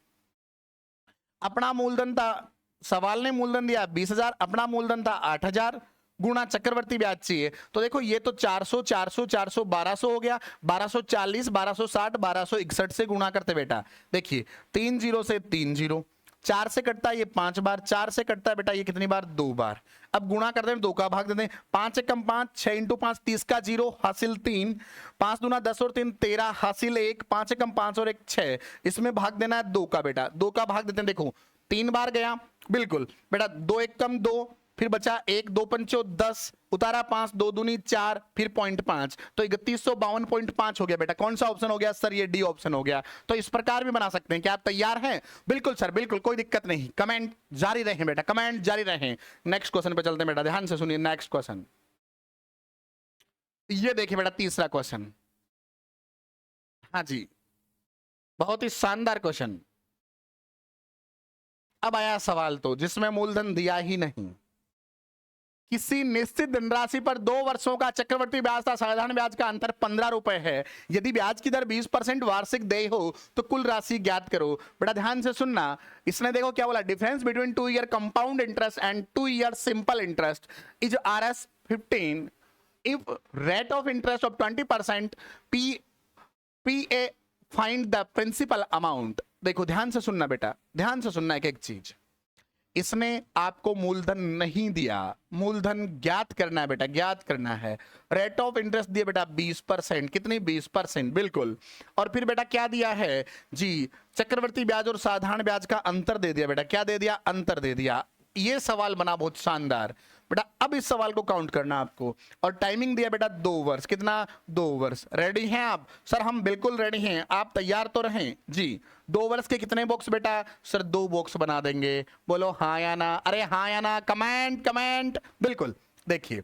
अपना मूलधन था, सवाल ने मूलधन दिया 20,000, अपना मूलधन था 8,000, गुणा चक्रवर्ती ब्याज चाहिए। तो देखो ये तो 400, 400, 400, 1200 हो गया, 1240, 1260, 1261 से गुणा करते बेटा। देखिए 3 0 से 3 0, 4 से कटता है ये 5 बार, 4 से कटता है बेटा ये कितनी बार? 2 बार। अब गुणा करते हैं, 2 का भाग देते हैं, 5 एकम 5, 6 इंटू 5 30 का 0 हासिल 3, 5 दूना 10 और 3 13 हासिल 1, 5 एकम 5 और 1 6। इसमें भाग देना है 2 का बेटा, 2 का भाग देते हैं। देखो 3 बार गया, बिल्कुल बेटा 2 एकम 2, फिर बचा 1, 2 पंचो 10, उतारा 5, 2 दूनी 4, फिर 0.5, तो 3152.5 हो गया बेटा। कौन सा ऑप्शन हो गया सर? ये डी ऑप्शन हो गया। तो इस प्रकार भी बना सकते हैं। क्या आप तैयार हैं? बिल्कुल सर, बिल्कुल, कोई दिक्कत नहीं। कमेंट जारी रहें बेटा, कमेंट जारी रहें। नेक्स्ट क्वेश्चन पे चलते हैं बेटा, ध्यान से सुनिए। नेक्स्ट क्वेश्चन ये देखिए बेटा, तीसरा क्वेश्चन। हाँ जी, बहुत ही शानदार क्वेश्चन। अब आया सवाल तो जिसमें मूलधन दिया ही नहीं। किसी निश्चित धनराशि पर 2 वर्षों का चक्रवर्ती ब्याज था, साधारण ब्याज का अंतर 15 रुपए है। यदि ब्याज की दर 20% वार्षिक देय हो तो कुल राशि ज्ञात करो। बेटा ध्यान से सुनना, इसने देखो क्या बोला, difference between 2 year compound interest and 2 year simple interest is Rs 15 if rate of interest of 20% PA find the principal amount. देखो ध्यान से सुनना बेटा, ध्यान से सुनना एक एक चीज। इसने आपको मूलधन नहीं दिया, मूलधन ज्ञात करना है बेटा, ज्ञात करना है। रेट ऑफ इंटरेस्ट दिया बेटा 20%, कितनी? 20%, बिल्कुल। और फिर बेटा क्या दिया है जी? चक्रवर्ती ब्याज और साधारण ब्याज का अंतर दे दिया बेटा। क्या दे दिया? अंतर दे दिया। ये सवाल बना बहुत शानदार। बेटा अब इस सवाल को काउंट करना आपको, और टाइमिंग दिया बेटा 2 वर्ष, कितना 2 वर्ष। रेडी हैं आप? सर हम बिल्कुल रेडी हैं, आप तैयार तो रहें जी। 2 वर्ष के कितने बॉक्स बेटा? सर 2 बॉक्स बना देंगे, बोलो हाँ या ना, अरे हाँ या ना, कमेंट कमेंट। बिल्कुल, देखिए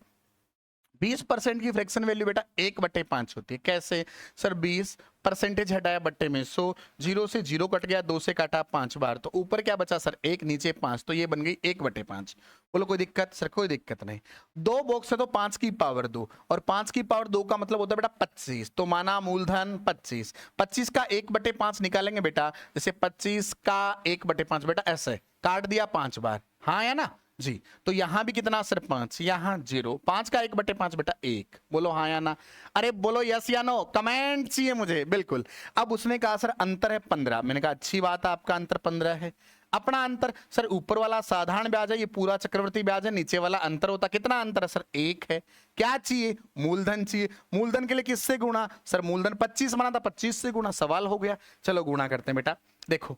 20% की फ्रैक्शन वैल्यू बेटा 1/5 होती है। कैसे? सर 20 परसेंटेज हटाया बट्टे में 100, 0 से 0 कट गया, 2 से काटा 5 बार, तो ऊपर क्या बचा सर 1, नीचे 5, तो ये बन गई 1/5। बोलो कोई दिक्कत? सर कोई दिक्कत नहीं। 2 बॉक्स है तो 5 की पावर 2, और 5 की पावर 2 का मतलब होता है बेटा 25, तो माना मूलधन 25। 25 का 1/5 निकालेंगे बेटा, जैसे 25 का 1/5 बेटा ऐसे काट दिया 5 बार, हाँ या ना जी। तो यहां भी कितना सर 5, यहां 0, 5 का 1/5 बेटा 1, बोलो हाँ या ना, अरे बोलो यस या नो, कमेंट चाहिए मुझे। बिल्कुल। अब उसने कहा सर अंतर है 15, मैंने कहा अच्छी बात है, आपका अंतर 15 है। अपना अंतर सर ऊपर वाला साधारण ब्याज है, ये पूरा चक्रवर्ती ब्याज है, नीचे वाला अंतर होता, कितना अंतर है सर 1 है। क्या चाहिए? मूलधन चाहिए। मूलधन के लिए किससे गुणा? सर मूलधन 25 बना था, 25 से गुणा, सवाल हो गया। चलो गुणा करते हैं बेटा। देखो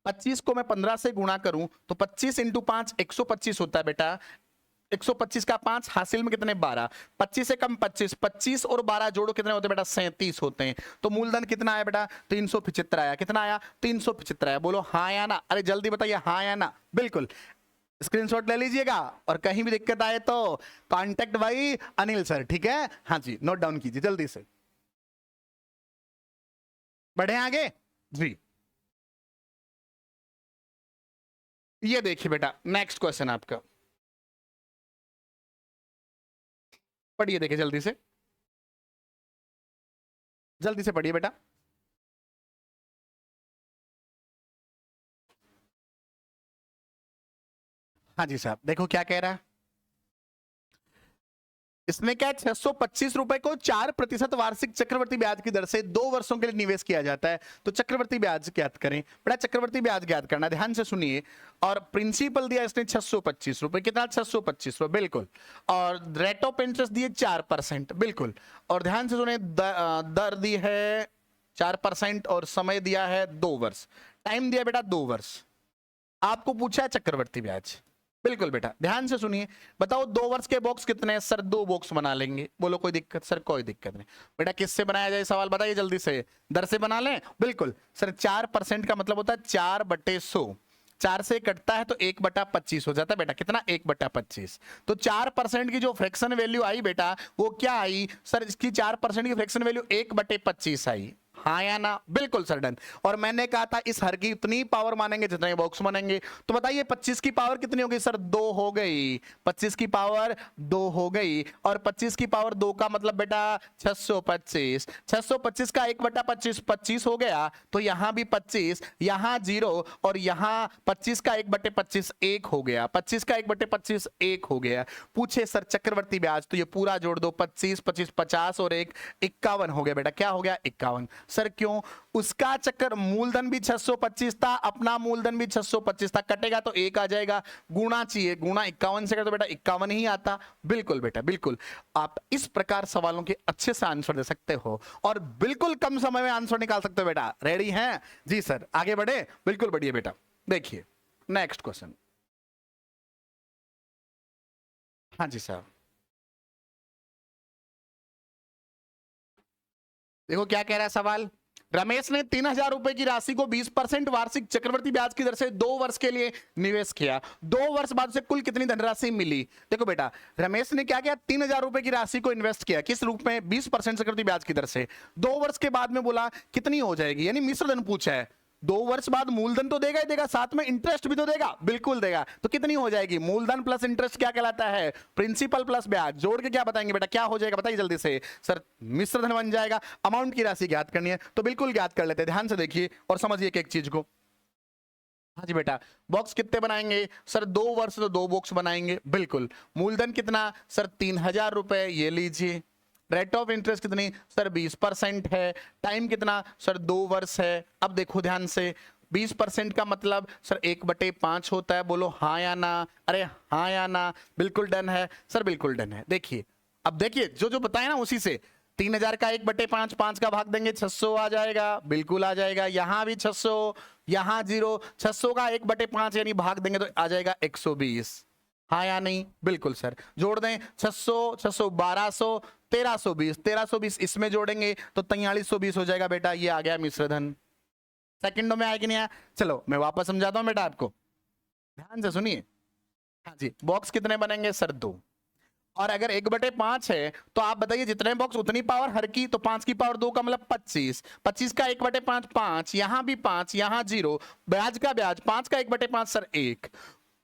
25 को मैं 15 से गुणा करूं तो 25 इंटू 5 125 होता है बेटा। 125 का 5 हासिल में कितने? 12। 25 से कम 25, 25 और 12 जोड़ो कितने होते हैं बेटा? 37 होते हैं। तो मूलधन कितना आया बेटा? 375 आया। कितना आया? 375 आया। बोलो हाँ या ना, अरे जल्दी बताइए हाँ या ना। बिल्कुल, स्क्रीनशॉट ले लीजिएगा, और कहीं भी दिक्कत आए तो कांटेक्ट भाई अनिल सर, ठीक है? हाँ जी, नोट डाउन कीजिए जल्दी से। बढ़े आगे जी। ये देखिए बेटा नेक्स्ट क्वेश्चन आपका, पढ़िए, देखिए जल्दी से पढ़िए बेटा। हाँ जी साहब, देखो क्या कह रहा है इसमें, क्या 625 रुपए को 4% वार्षिक चक्रवर्ती ब्याज की दर से 2 वर्षों के लिए निवेश किया जाता है। तो चक्रवर्ती ब्याज ज्ञात करें। बड़ा चक्रवर्ती ब्याज ज्ञात करना, ध्यान से सुनिए। और प्रिंसिपल दिया इसने 625 रुपए, कितना? 625 रुपए, बिल्कुल। और रेट ऑफ इंटरेस्ट दिए 4%, बिल्कुल। और ध्यान से सुनिए, दर दी है 4% और समय दिया है 2 वर्ष, टाइम दिया बेटा 2 वर्ष। आपको पूछा है चक्रवर्ती ब्याज, बिल्कुल बेटा ध्यान से सुनिए। बताओ 2 वर्ष के बॉक्स कितने हैं? सर 2 बॉक्स बना लेंगे। बोलो कोई दिक्कत? सर कोई दिक्कत नहीं। बेटा किससे बनाया जाए सवाल बताइए जल्दी से? दर से बना लें, बिल्कुल। सर 4% का मतलब होता है 4/100, 4 से कटता है तो 1/25 हो जाता है बेटा। कितना? 1/25। तो 4% की जो फ्रैक्शन वैल्यू आई बेटा, वो क्या आई सर? इसकी 4% की फ्रैक्शन वैल्यू 1/25 आई, हाँ या ना? बिल्कुल सर डन। और मैंने कहा था इस हर की उतनी पावर मानेंगे जितने बॉक्स बनेंगे। तो बताइए 25 की पावर कितनी होगी सर? 2 हो गई। 25 की पावर 2 हो गई, और 25 की पावर 2 का मतलब बेटा 625। 625 का 1/25 25 हो गया, तो यहां भी 25, यहां 0, और यहां 25 का 1/25 1 हो गया। 25 का 1/25 1 हो गया। पूछे सर चक्रवर्ती ब्याज, तो ये पूरा जोड़ दो, 25 25 50 और 1 51 हो गया बेटा। क्या हो गया? 51। सर क्यों? उसका चक्कर मूलधन भी 625 था, अपना मूलधन भी 625 था, कटेगा तो 1 आ जाएगा। गुणा चाहिए, गुणा 51 से कर तो बेटा 51 ही आता। बिल्कुल बेटा बिल्कुल। आप इस प्रकार सवालों के अच्छे से आंसर दे सकते हो, और बिल्कुल कम समय में आंसर निकाल सकते हो बेटा। रेडी हैं? जी सर, आगे बढ़े? बिल्कुल बढ़िए बेटा। देखिए नेक्स्ट क्वेश्चन। हाँ जी साहब, देखो क्या कह रहा है सवाल। रमेश ने 3,000 रुपए की राशि को 20% वार्षिक चक्रवर्ती ब्याज की दर से 2 वर्ष के लिए निवेश किया। 2 वर्ष बाद उसे कुल कितनी धनराशि मिली? देखो बेटा, रमेश ने क्या किया? 3,000 रुपए की राशि को इन्वेस्ट किया, किस रूप में? 20% चक्रवर्ती ब्याज की दर से। 2 वर्ष के बाद में बोला कितनी हो जाएगी, यानी मिश्र धन पूछा है। 2 वर्ष बाद मूलधन तो देगा ही देगा, साथ में इंटरेस्ट भी तो देगा, बिल्कुल देगा। तो कितनी हो जाएगी? मूलधन प्लस इंटरेस्ट क्या कहलाता है? प्रिंसिपल प्लस ब्याज। जोड़ के क्या बताएंगे बेटा? क्या हो जाएगा बताइए जल्दी से? सर मिश्र धन बन जाएगा। अमाउंट की राशि ज्ञात करनी है तो बिल्कुल ज्ञात कर लेते हैं। ध्यान से देखिए और समझिए एक एक चीज को। हाँ जी बेटा, बॉक्स कितने बनाएंगे सर? 2 वर्ष तो 2 बॉक्स बनाएंगे, बिल्कुल। मूलधन कितना सर? 3,000 रुपए, ये लीजिए। रेट ऑफ इंटरेस्ट कितनी सर? 20% है। टाइम कितना सर? 2 वर्ष है। अब देखो ध्यान से, 20% का मतलब सर 1/5 होता है। बोलो हाँ या ना, अरे हाँ या ना? बिल्कुल डन है सर, बिल्कुल डन है। देखिए अब देखिए जो जो बताए ना उसी से, 3,000 का 1/5, 5 का भाग देंगे 600 आ जाएगा, बिल्कुल आ जाएगा। यहां भी 600, यहां 0, 600 का 1/5 यानी भाग देंगे तो आ जाएगा 120। हाँ या नहीं? बिल्कुल सर, जोड़ दें 600, 600, 1200, 1320, 1320 इसमें जोड़ेंगे तो 4320 हो जाएगा बेटा, ये आ गया मिश्र धन। सेकंडों में आया कि नहीं आया? चलो मैं वापस समझाता हूं बेटा आपको, ध्यान से सुनिए। हाँ जी, बॉक्स कितने बनेंगे सर? 2। और अगर 1/5 है तो आप बताइए जितने बॉक्स उतनी पावर हर की, तो 5 की पावर 2 का मतलब 25, 25 का 1/5 5, यहां भी 5, यहां 0, ब्याज का ब्याज, 5 का 1/5 सर 1।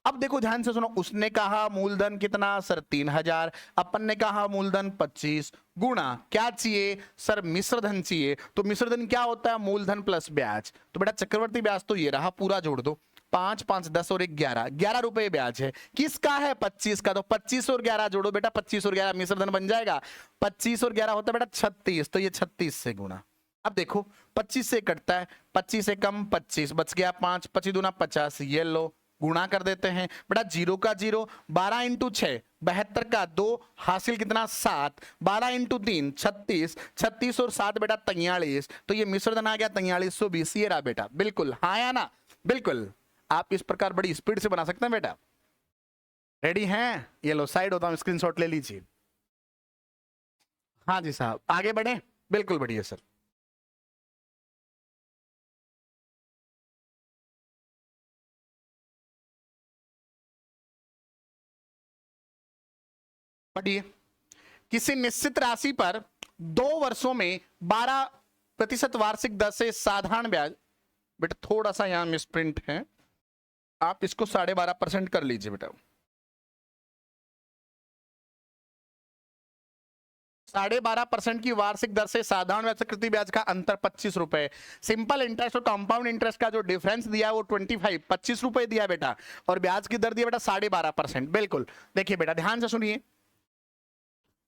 अब देखो ध्यान से सुनो, उसने कहा मूलधन कितना सर? 3000, अपन ने कहा मूलधन 25, गुणा क्या चाहिए सर? मिश्र धन चाहिए। तो मिश्र धन क्या होता है? मूलधन प्लस ब्याज। तो बेटा चक्रवर्ती ब्याज तो ये रहा, पूरा जोड़ दो, 5 5 10 और 11, 11 रुपए ब्याज है। किसका है? 25 का। तो 25 और 11 जोड़ो बेटा, 25 और 11 मिश्र धन बन जाएगा। 25 और 11 होता है बेटा 36, तो ये 36 से गुणा। अब देखो 25 से कटता है, 25 से कम 25, बच गया 5, 25 दूना 50, ये लो गुणा कर देते हैं बेटा, 0 का 0, 12 इंटू 6 72 का 2, हासिल कितना 7, 12 इंटू 3 36, 36 और 7 बेटा 43, तो ये मिश्र धन आ गया 4320, ये रहा बेटा। बिल्कुल हाँ या ना? बिल्कुल, आप इस प्रकार बड़ी स्पीड से बना सकते हैं बेटा। रेडी हैं? ये लो साइड होता हूं, स्क्रीनशॉट ले लीजिए। हाँ जी साहब, आगे बढ़े? बिल्कुल बढ़िया सर। पढ़िए, किसी निश्चित राशि पर 2 वर्षों में 12% वार्षिक दर से साधारण ब्याज, बेटा थोड़ा सा यहां मिसप्रिंट है, आप इसको 12.5% कर लीजिए बेटा। 12.5% की वार्षिक दर से साधारण ब्याज से कृति ब्याज का अंतर 25 रुपए। सिंपल इंटरेस्ट और कंपाउंड इंटरेस्ट का जो डिफरेंस दिया है वो 25 रुपए दिया बेटा, और ब्याज की दर दिया बेटा 12.5%। बिल्कुल, देखिए बेटा ध्यान से सुनिए,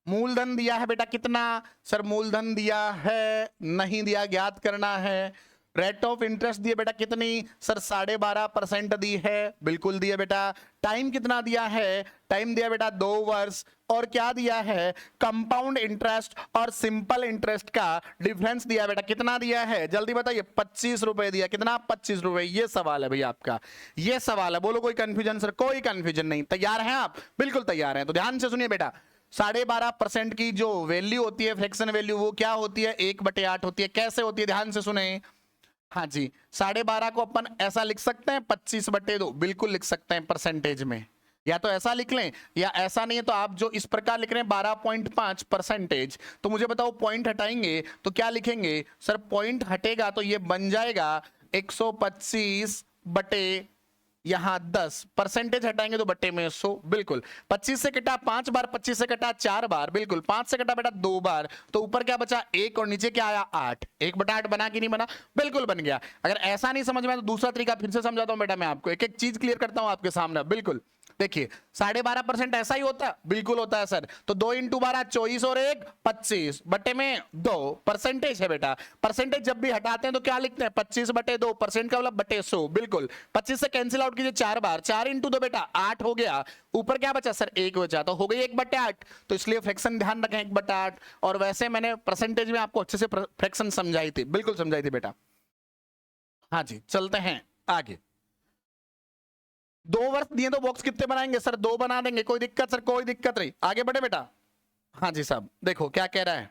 मूलधन दिया है बेटा कितना सर? मूलधन दिया है नहीं दिया, ज्ञात करना है। रेट ऑफ इंटरेस्ट दिए बेटा कितनी सर? 12.5% दी है, बिल्कुल दिया बेटा। टाइम कितना दिया है? टाइम दिया बेटा 2 वर्ष। और क्या दिया है? कंपाउंड इंटरेस्ट और सिंपल इंटरेस्ट का डिफरेंस दिया बेटा, कितना दिया है? जल्दी बताइए। 25 रुपए दिया। कितना? 25 रुपए। ये सवाल है भैया आपका, ये सवाल है। बोलो कोई कंफ्यूजन सर? कोई कंफ्यूजन नहीं। तैयार हैं आप? बिल्कुल तैयार हैं। तो ध्यान से सुनिए बेटा, 12.5% की जो वैल्यू होती है, फ्रैक्शन वैल्यू, वो क्या होती है? 1/8 होती है। कैसे होती है? ध्यान से सुने। हाँ जी, 12.5 को अपन ऐसा लिख सकते हैं 25/2, बिल्कुल लिख सकते हैं परसेंटेज में। या तो ऐसा लिख लें, या ऐसा नहीं है तो आप जो इस प्रकार लिख रहे हैं 12.5%, तो मुझे बताओ पॉइंट हटाएंगे तो क्या लिखेंगे सर? पॉइंट हटेगा तो ये बन जाएगा 125 बटे यहां 10, परसेंटेज हटाएंगे तो बट्टे में 100। बिल्कुल, 25 से कटा 5 बार, 25 से कटा 4 बार, बिल्कुल 5 से कटा बेटा 2 बार, तो ऊपर क्या बचा? 1, और नीचे क्या आया? 8। 1/8 बना कि नहीं बना? बिल्कुल बन गया। अगर ऐसा नहीं समझ में तो दूसरा तरीका फिर से समझाता हूं बेटा, मैं आपको एक एक चीज क्लियर करता हूं आपके सामने। बिल्कुल देखिए, 12.5% ऐसा ही होता है? बिल्कुल होता है सर। तो 2 इंटू 12 24 और 1 25 बटे में 2 परसेंटेज है बेटा। परसेंटेज जब भी हटाते हैं तो क्या लिखते हैं? 25/2, परसेंट का मतलब बटे 100। बिल्कुल, 25 से कैंसिल आउट कीजिए 4 बार, 4 इंटू 2 बेटा 8 हो गया। ऊपर क्या बचा सर? 1 बचा, तो हो गई 1/8। तो इसलिए फ्रैक्शन ध्यान रखें 1/8। और वैसे मैंने परसेंटेज में आपको अच्छे से फ्रैक्शन समझाई थी, बिल्कुल समझाई थी बेटा। हाँ जी, चलते हैं आगे। 2 वर्ष दिए तो बॉक्स कितने बनाएंगे सर? 2 बना देंगे, कोई दिक्कत सर? कोई दिक्कत नहीं, आगे बढ़े बेटा। हाँ जी साहब, देखो क्या कह रहा है।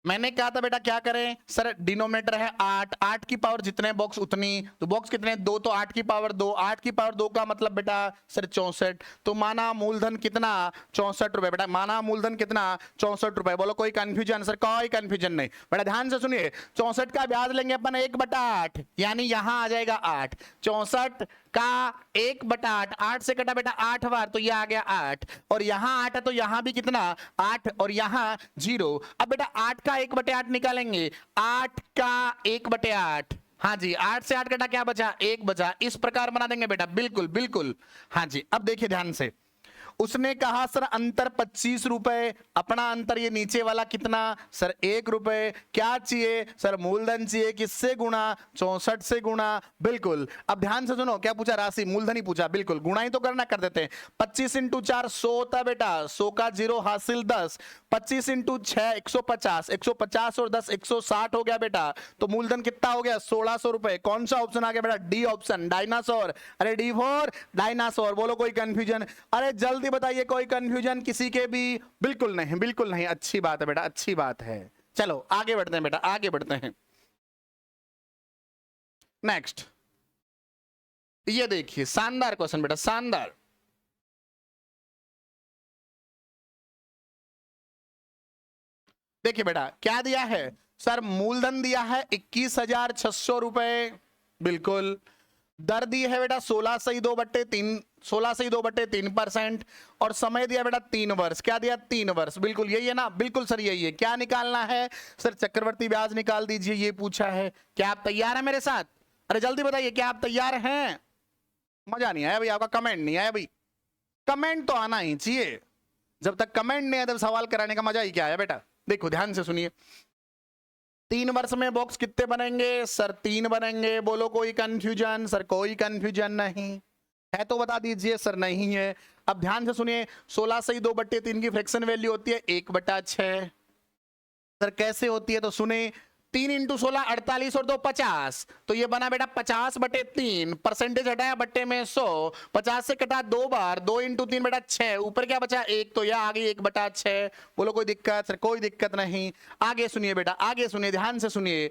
मैंने कहा था बेटा क्या करें सर? डिनोमिनेटर है 8, 8 की पावर जितने बॉक्स उतनी, तो बॉक्स कितने? 2, तो 8 की पावर 2, 8 की पावर 2 का मतलब बेटा सर 64। तो माना मूलधन कितना? 64 रुपए बेटा। माना मूलधन कितना? 64 रुपए। बोलो कोई कंफ्यूजन सर? कोई कंफ्यूजन नहीं बेटा, ध्यान से सुनिए। 64 का ब्याज लेंगे अपन 1/8, यानी यहां आ जाएगा 8। 64 का 1/8, 8 से कटा बेटा 8 बार, तो ये आ गया 8, और यहां 8 है तो यहां भी कितना? 8, और यहां 0। अब बेटा 8 का 1/8 निकालेंगे, 8 का 1/8, हाँ जी 8 से 8 कटा क्या बचा? 1 बचा। इस प्रकार बना देंगे बेटा, बिल्कुल बिल्कुल। हाँ जी, अब देखिए ध्यान से, उसने कहा सर अंतर 25 रुपए, अपना अंतर ये नीचे वाला कितना सर 1 रुपए, क्या चाहिए सर मूलधन चाहिए, किससे गुणा 64 से गुणा, बिल्कुल। अब ध्यान से सुनो, क्या पूछा राशि, मूलधन ही पूछा, बिल्कुल गुणा ही तो करना, कर देते हैं। 25 इंटू 4 100 होता है बेटा, 100 का 0 हासिल 10, 25 इंटू 6 150, 150 और 10 160 हो गया बेटा, तो मूलधन कितना हो गया 1600 रुपए। कौन सा ऑप्शन आ गया बेटा, डी ऑप्शन डायनासोर। अरे डी फॉर डायनासोर, बोलो कोई कंफ्यूजन, अरे जल्दी बताइए कोई कंफ्यूजन किसी के भी, बिल्कुल नहीं बिल्कुल नहीं, अच्छी बात है बेटा अच्छी बात है। चलो आगे बढ़ते हैं बेटा आगे बढ़ते हैं। नेक्स्ट ये देखिए शानदार क्वेश्चन बेटा शानदार। देखिए बेटा क्या दिया है सर, मूलधन दिया है 21,600 रुपए, बिल्कुल। दर दी है बेटा 16/2/3, 16/2/3%, और समय दिया बेटा 3 वर्ष, क्या दिया 3 वर्ष, बिल्कुल यही है ना, बिल्कुल सर यही है। क्या निकालना है सर, चक्रवर्ती ब्याज निकाल दीजिए, ये पूछा है। क्या आप तैयार हैं मेरे साथ, अरे जल्दी बताइए क्या आप तैयार हैं। मजा नहीं आया भाई आपका, कमेंट नहीं आया भाई, कमेंट तो आना ही चाहिए, जब तक कमेंट नहीं आया तब सवाल कराने का मजा ही क्या आया बेटा। देखो ध्यान से सुनिए, 3 वर्ष में बॉक्स कितने बनेंगे सर 3 बनेंगे, बोलो कोई कंफ्यूजन सर, कोई कंफ्यूजन नहीं है तो बता दीजिए सर, नहीं है। अब ध्यान से सुनिए, 16/2/3 की फ्रैक्शन वैल्यू होती है 1/6 सर, कैसे होती है तो सुने, 3 इंटू 16 48 और 2 50, तो ये बना बेटा 50/3, परसेंटेज हटाया बट्टे में 100, 50 से कटा 2 बार, 2 इंटू 3 बेटा 6, ऊपर क्या बचा 1, तो यह आ गई 1/6। बोलो कोई दिक्कत सर, कोई दिक्कत नहीं। आगे सुनिए बेटा आगे सुनिए, ध्यान से सुनिए।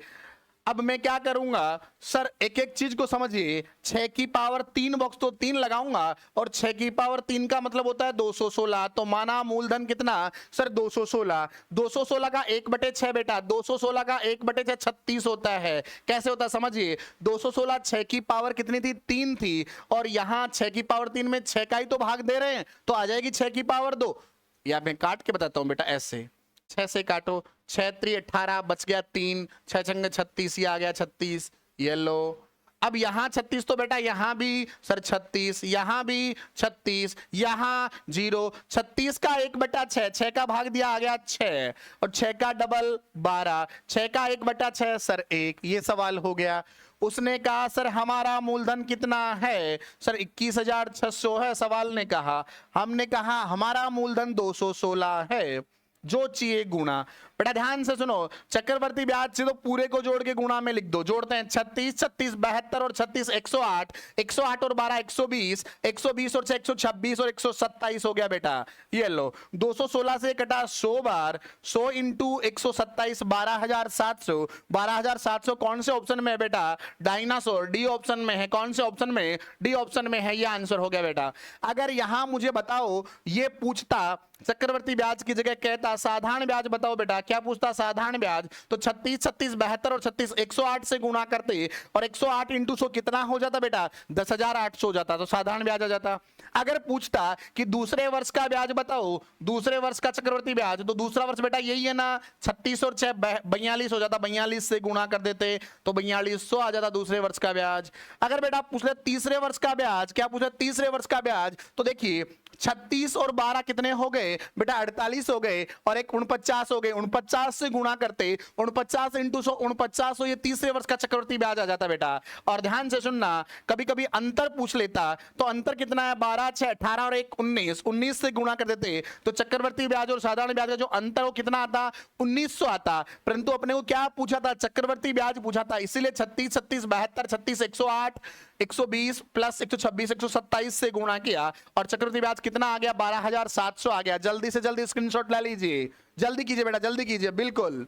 अब मैं क्या करूंगा सर, एक एक चीज को समझिए, 6 की पावर 3 बॉक्स तो 3 लगाऊंगा, और 6 की पावर 3 का मतलब होता है 216, तो माना मूलधन कितना सर 216, 216 का 1/6 बेटा, 216 का 1/6 36 होता है। कैसे होता है समझिए, 216 6 की पावर कितनी थी 3 थी, और यहां 6 की पावर 3 में 6 का ही तो भाग दे रहे हैं, तो आ जाएगी 6 की पावर 2, या मैं काट के बताता हूं बेटा ऐसे, 6 से काटो, 6×3 = 18, बच गया 3, 6×6 = 36, ये आ गया 36, ये लो। अब यहां 36 तो बेटा यहां भी सर 36, यहां भी 36, यहां 0, 36 का 1/6, 6 का भाग दिया आ गया 6, और 6 का डबल 12, 6 का 1/6 सर 1, ये सवाल हो गया। उसने कहा सर हमारा मूलधन कितना है सर 21,600 है, सवाल ने कहा, हमने कहा हमारा मूलधन 216 है, जो चाहिए गुणा। बेटा ध्यान से सुनो, चक्रवर्ती ब्याज से तो पूरे को जोड़ के गुणा में लिख दो, जोड़ते हैं 36 36 72 और 36 108, 108 और 12 120, 120 और 6 126 और 127 हो गया बेटा, ये लो। 216 से कटा 100 बार, 100 इंटू 127 12,700, 12,700 कौन से ऑप्शन में है बेटा, डायनासोर, डी ऑप्शन में है। कौन से ऑप्शन में, डी ऑप्शन में है, ये आंसर हो गया बेटा। अगर यहां मुझे बताओ, ये पूछता चक्रवर्ती ब्याज की जगह कहता साधारण ब्याज बताओ बेटा, क्या पूछता साधारण ब्याज, तो 36 36 72 और 36 108 से गुणा करते, और 108 इंटू 100 कितना हो जाता बेटा 10,800 हो जाता, तो साधारण ब्याज आ जाता। अगर पूछता कि दूसरे वर्ष का ब्याज बताओ, दूसरे वर्ष का चक्रवर्ती ब्याज, तो दूसरा वर्ष बेटा यही है ना, 36 और 6 42 हो जाता, 42 से गुणा कर देते तो 4200 आ जाता दूसरे वर्ष का ब्याज। अगर बेटा पूछ ले तीसरे वर्ष का ब्याज, क्या पूछा तीसरे वर्ष का ब्याज, तो देखिए 36 और 12 कितने हो गए बेटा 48 हो गए, और एक 49 हो गए, 49 से गुणा करते 49 इंटू 100 49, ये तीसरे वर्ष का चक्रवर्ती ब्याज आ जाता बेटा। और ध्यान से सुनना, कभी कभी अंतर पूछ लेता, तो अंतर कितना है 12 6 18 और 1 19, 19 से गुणा कर देते तो चक्रवर्ती ब्याज और साधारण ब्याज का जो अंतर हो कितना आता 1900 आता। परंतु अपने को क्या पूछा था, चक्रवर्ती ब्याज पूछा था, इसीलिए 36 36 72 36 108 120 प्लस 126 127 से गुणा किया, और चक्रवर्ती ब्याज कितना आ गया 12,700 आ गया। जल्दी से जल्दी स्क्रीनशॉट ले लीजिए, जल्दी कीजिए बेटा जल्दी कीजिए, बिल्कुल।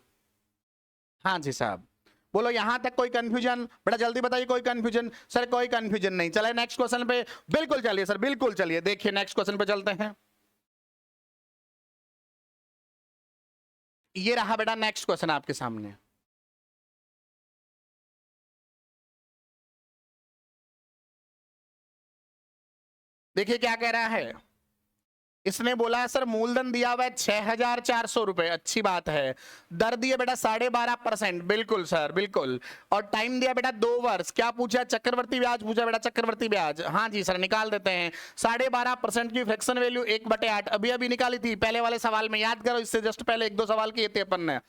हाँ जी साहब, बोलो यहां तक कोई कंफ्यूजन बेटा, जल्दी बताइए कोई कंफ्यूजन सर, कोई कंफ्यूजन नहीं। चले नेक्स्ट क्वेश्चन पे, बिल्कुल चलिए सर बिल्कुल चलिए, देखिए नेक्स्ट क्वेश्चन पे चलते हैं। ये रहा बेटा नेक्स्ट क्वेश्चन आपके सामने। देखिए क्या कह रहा है, इसने बोला है सर मूलधन दिया हुआ है 6,400 रुपए, अच्छी बात है। दर दिया बेटा 12.5%, बिल्कुल सर बिल्कुल। और टाइम दिया बेटा 2 वर्ष। क्या पूछा? चक्रवर्ती ब्याज पूछा बेटा, चक्रवर्ती ब्याज। हाँ जी सर, निकाल देते हैं। 12.5% की फ्रैक्शन वैल्यू 1/8 अभी अभी निकाली थी पहले वाले सवाल में, याद करो, इससे जस्ट पहले 1-2 सवाल किए थे अपन ने।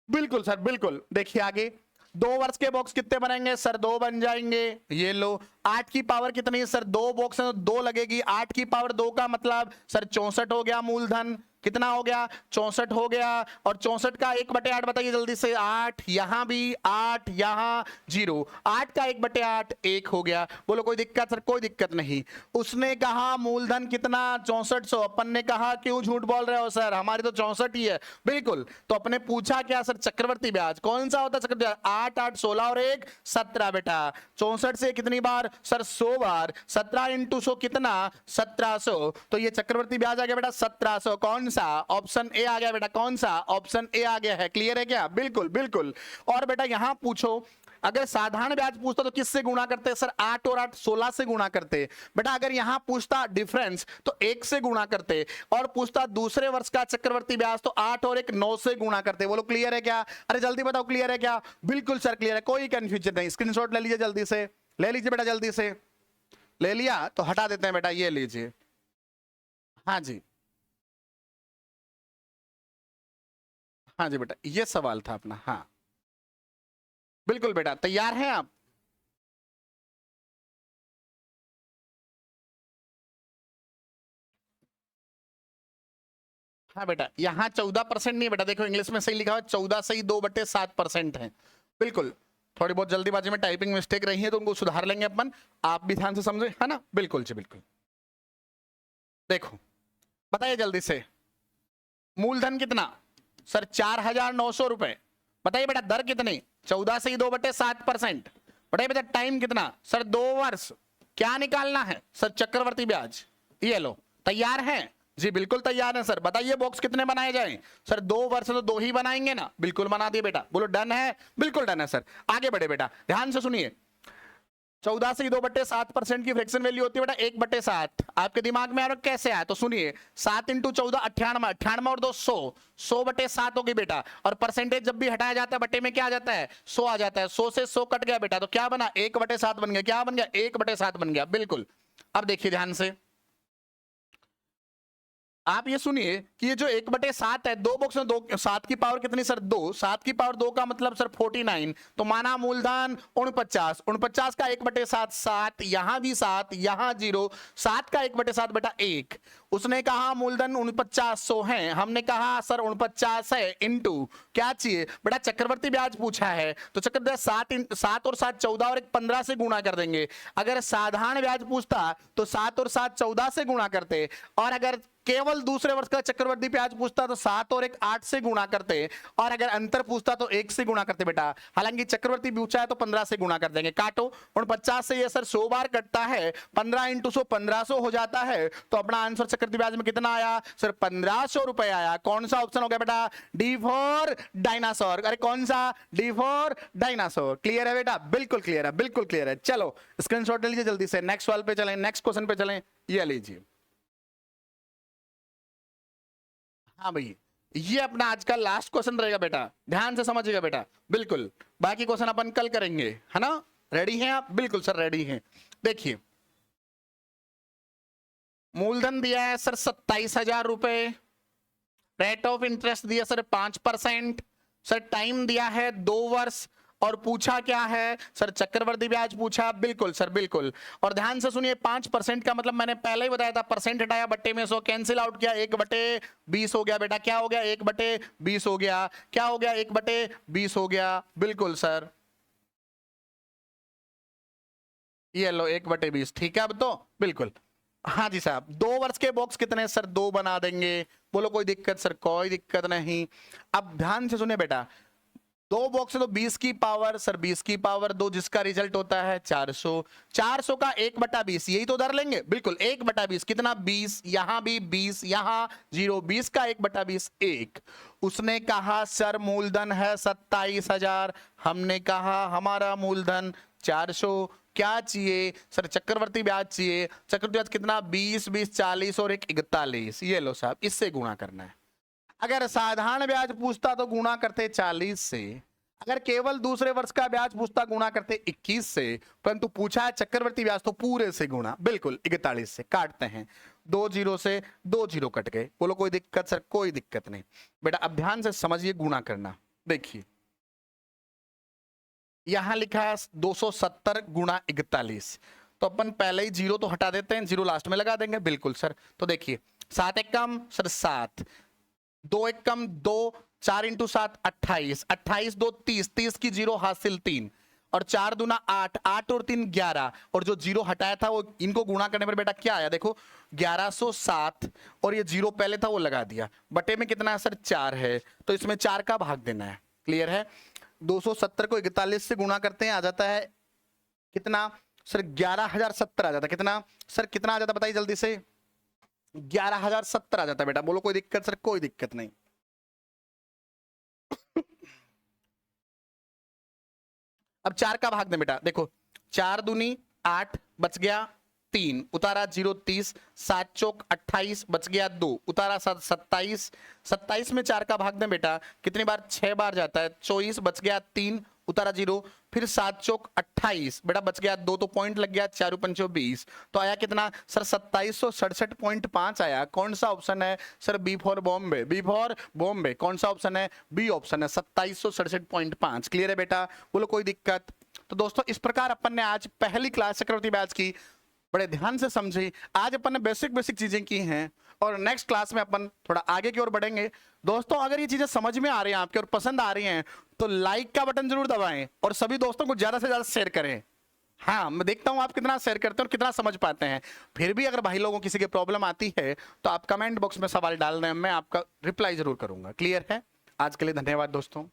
बिल्कुल सर बिल्कुल। देखिए आगे, 2 वर्ष के बॉक्स कितने बनेंगे सर? 2 बन जाएंगे। ये लो, 8 की पावर कितनी है सर? 2 बॉक्स है तो 2 लगेगी। 8 की पावर 2 का मतलब सर 64 हो गया मूलधन। कितना हो गया? 64 हो गया। और 64 का 1/8 बताइए जल्दी से। 8 यहां भी, 8 यहां 0। 8 का 1/8 1 हो गया। बोलो कोई दिक्कत सर? कोई दिक्कत नहीं। उसने कहा मूलधन कितना? 6400। अपन ने कहा क्यों झूठ बोल रहे हो सर, हमारी तो 64 ही है। बिल्कुल, तो अपने पूछा क्या सर? चक्रवर्ती ब्याज। कौन सा होता है चक्रवर्ती ब्याज? 8 8 16 और 1 17 बेटा। 64 से कितनी बार सर? 100 बार। 17 इंटू 100 कितना? 1700। तो ये चक्रवर्ती ब्याज आ गया बेटा 1700। कौन सा? ऑप्शन ए आ गया बेटा। कौन सा? ऑप्शन ए आ गया है। क्लियर है क्या? बिल्कुल बिल्कुल। और बेटा यहां पूछो, अगर साधारण ब्याज पूछता तो किससे गुणा करते सर? 8 और 8 16 से गुणा करते बेटा। अगर यहां पूछता डिफरेंस तो 1 से गुणा करते। और पूछता दूसरे वर्ष का चक्रवर्ती ब्याज तो 8 और 1 9 से गुणा करते। बोलो क्लियर है क्या? अरे जल्दी बताओ क्लियर है क्या? बिल्कुल सर क्लियर है, कोई कंफ्यूजन नहीं। स्क्रीनशॉट ले लीजिए जल्दी से, ले लीजिए बेटा जल्दी से। ले लिया तो हटा देते हैं बेटा, ये लीजिए। हाँ जी, हाँ जी बेटा, ये सवाल था अपना। हाँ बिल्कुल बेटा, तैयार हैं आप? हाँ बेटा, यहाँ 14% नहीं बेटा, देखो इंग्लिश में सही लिखा हुआ है 14 से ही 2/7% है। बिल्कुल, थोड़ी बहुत जल्दीबाजी में टाइपिंग मिस्टेक रही है तो उनको सुधार लेंगे अपन। आप भी ध्यान से समझे, है ना? बिल्कुल जी बिल्कुल। देखो बताइए जल्दी से, मूलधन कितना सर? 4,900 रुपए। बताइए बेटा दर कितनी? 14 से ही 2/7%। बताइए बेटा टाइम कितना सर? 2 वर्ष। क्या निकालना है सर? चक्रवर्ती ब्याज। ये लो, तैयार है? जी बिल्कुल तैयार है सर। बताइए बॉक्स कितने बनाए जाएं सर? 2 वर्ष तो 2 ही बनाएंगे ना। बिल्कुल बना दिए बेटा। बोलो डन है? बिल्कुल डन है सर। आगे बढ़े बेटा, ध्यान से सुनिए। 14 से 2/7% की फ्रैक्शन वैल्यू होती है बेटा 1/7। आपके दिमाग में आ रहा कैसे आया? तो सुनिए, 7 इंटू 14 98, 98 और 2 100, 100/7 होगी बेटा। और परसेंटेज जब भी हटाया जाता है बटे में क्या आ जाता है? 100 आ जाता है। 100 से 100 कट गया बेटा, तो क्या बना? 1/7 बन गया। क्या बन गया? 1/7 बन गया। बिल्कुल। अब देखिए ध्यान से, आप ये सुनिए कि ये जो 1/7 है, 2 बॉक्स में 2, 7 की पावर कितनी सर? 2। 7 की पावर 2 का मतलब सर 49। तो माना मूलधन 49। 49 का 1/7 7, यहां भी 7, यहां 0। 7 का 1/7 बेटा 1। उसने कहा मूलधन 4900 है, हमने कहा सर 49 है इंटू क्या चाहिए बेटा? चक्रवर्ती ब्याज पूछा है तो चक्रवर्ती 7 और 7 14 और 1 15 से गुणा कर देंगे। अगर साधारण ब्याज पूछता तो 7 और 7 14 से गुणा करते। और अगर केवल दूसरे वर्ष का चक्रवर्ती ब्याज पूछता तो 7 और 1 8 से गुणा करते। और अगर अंतर पूछता तो 1 से गुणा करते बेटा। हालांकि चक्रवर्ती पूछा है तो 15 से गुणा कर देंगे। काटो, 49 से ये सर 100 बार कटता है। 15 इंटू 100 1500 हो जाता है। तो अपना आंसर चक्रवर्ती ब्याज में कितना आया सर? 1500 रुपए आया। कौन सा ऑप्शन हो गया बेटा? D for dinosaur. अरे कौन सा? D for dinosaur. क्लियर है बेटा? बिल्कुल क्लियर है, बिल्कुल क्लियर है। चलो स्क्रीनशॉट ले लीजिए जल्दी से। नेक्स्ट सवाल पे चलें, नेक्स्ट क्वेश्चन पे चलें। ये लीजिए। हाँ भाई, ये अपना आज का लास्ट क्वेश्चन रहेगा बेटा, ध्यान से समझिएगा बेटा। बिल्कुल, बाकी क्वेश्चन अपन कल करेंगे, है ना? रेडी हैं आप? बिल्कुल सर रेडी हैं। देखिए, मूलधन दिया है सर 27,000 रुपए। रेट ऑफ इंटरेस्ट दिया सर 5%। सर टाइम दिया है 2 वर्ष। और पूछा क्या है सर? चक्रवर्ती ब्याज पूछा। बिल्कुल सर बिल्कुल। और ध्यान से सुनिए, 5% का मतलब मैंने पहले ही बताया था, परसेंट हटाया बट्टे में 100 कैंसिल आउट किया, 1/20 हो गया बेटा। क्या हो गया? 1/20 हो गया। क्या हो गया? 1/20 हो गया। बिल्कुल सर, ये लो 1/20। ठीक है अब तो? बिल्कुल। हाँ जी साहब, 2 वर्ष के बॉक्स कितने सर? 2 बना देंगे। बोलो कोई दिक्कत सर? कोई दिक्कत नहीं। अब ध्यान से सुनिए बेटा, दो बॉक्स है तो 20 की पावर सर 20 की पावर 2, जिसका रिजल्ट होता है 400। 400 का 1/20 यही तो उधर लेंगे, बिल्कुल 1/20 कितना 20, यहां भी 20, यहां 0, 20 का 1/20 1। उसने कहा सर मूलधन है 27,000, हमने कहा हमारा मूलधन 400। क्या चाहिए सर? चक्रवर्ती ब्याज चाहिए। चक्रवर्ती ब्याज कितना 20, 20 40 और 1 41। ये लो साहब, इससे गुणा करना है। अगर साधारण ब्याज पूछता तो गुणा करते 40 से, अगर केवल दूसरे वर्ष का ब्याज पूछता गुणा करते 21 से, परंतु पूछा है चक्रवर्ती ब्याज तो पूरे से गुणा, बिल्कुल 41 से। काटते हैं, 2 0 से 2 0 कट गए। बोलो कोई दिक्कत सर? कोई दिक्कत नहीं बेटा। अब ध्यान से समझिए गुणा करना। देखिए यहां लिखा है 270 गुणा 41, तो अपन पहले ही 0 तो हटा देते हैं, 0 लास्ट में लगा देंगे। बिल्कुल सर। तो देखिए 7 एक कम सर 7, 2 एक कम 2, 4 इंटू 7 28, 28 2 30, 30 की 0 हासिल 3, और 4 दूना 8, 8 और 3 11, और जो 0 हटाया था वो इनको गुणा करने पर बेटा क्या आया? देखो 1107, और ये 0 पहले था वो लगा दिया। बटे में कितना है सर? 4 है, तो इसमें 4 का भाग देना है। क्लियर है? 270 को 41 से गुणा करते हैं, आ जाता है कितना सर? 11,070 आ जाता है। कितना सर? कितना आ जाता बताइए जल्दी से? 11,070 आ जाता है बेटा। बोलो कोई दिक्कत सर? कोई दिक्कत नहीं। अब 4 का भाग दें बेटा। देखो 4 दूनी 8, बच गया 3, उतारा 0 30, 7 चौक 28, बच गया 2, उतारा 7 27, 27 में 4 का भाग दें बेटा। कितनी बार? 6 बार जाता है। 24, बच गया 3, उतारा 0, फिर 7 चौक 28 बेटा, बच गया 2, तो पॉइंट लग गया 4 पंचो 20, तो आया कितना सर? 2767.5 आया। कौन सा ऑप्शन है sir? B for Bombay. B for Bombay कौन सा ऑप्शन है? बी ऑप्शन है, 2767.5। क्लियर है बेटा? बोलो कोई दिक्कत? तो दोस्तों इस प्रकार अपन ने आज पहली क्लास चक्रवर्ती ब्याज की बड़े ध्यान से समझी। आज अपन ने बेसिक चीजें की हैं, और नेक्स्ट क्लास में अपन थोड़ा आगे की ओर बढ़ेंगे। दोस्तों अगर ये चीजें समझ में आ रही हैं आपके और पसंद आ रही हैं तो लाइक का बटन जरूर दबाएं, और सभी दोस्तों को ज्यादा से ज्यादा शेयर करें। हाँ, मैं देखता हूं आप कितना शेयर करते हैं और कितना समझ पाते हैं। फिर भी अगर भाई लोगों किसी की प्रॉब्लम आती है तो आप कमेंट बॉक्स में सवाल डाल दें, मैं आपका रिप्लाई जरूर करूंगा। क्लियर है? आज के लिए धन्यवाद दोस्तों।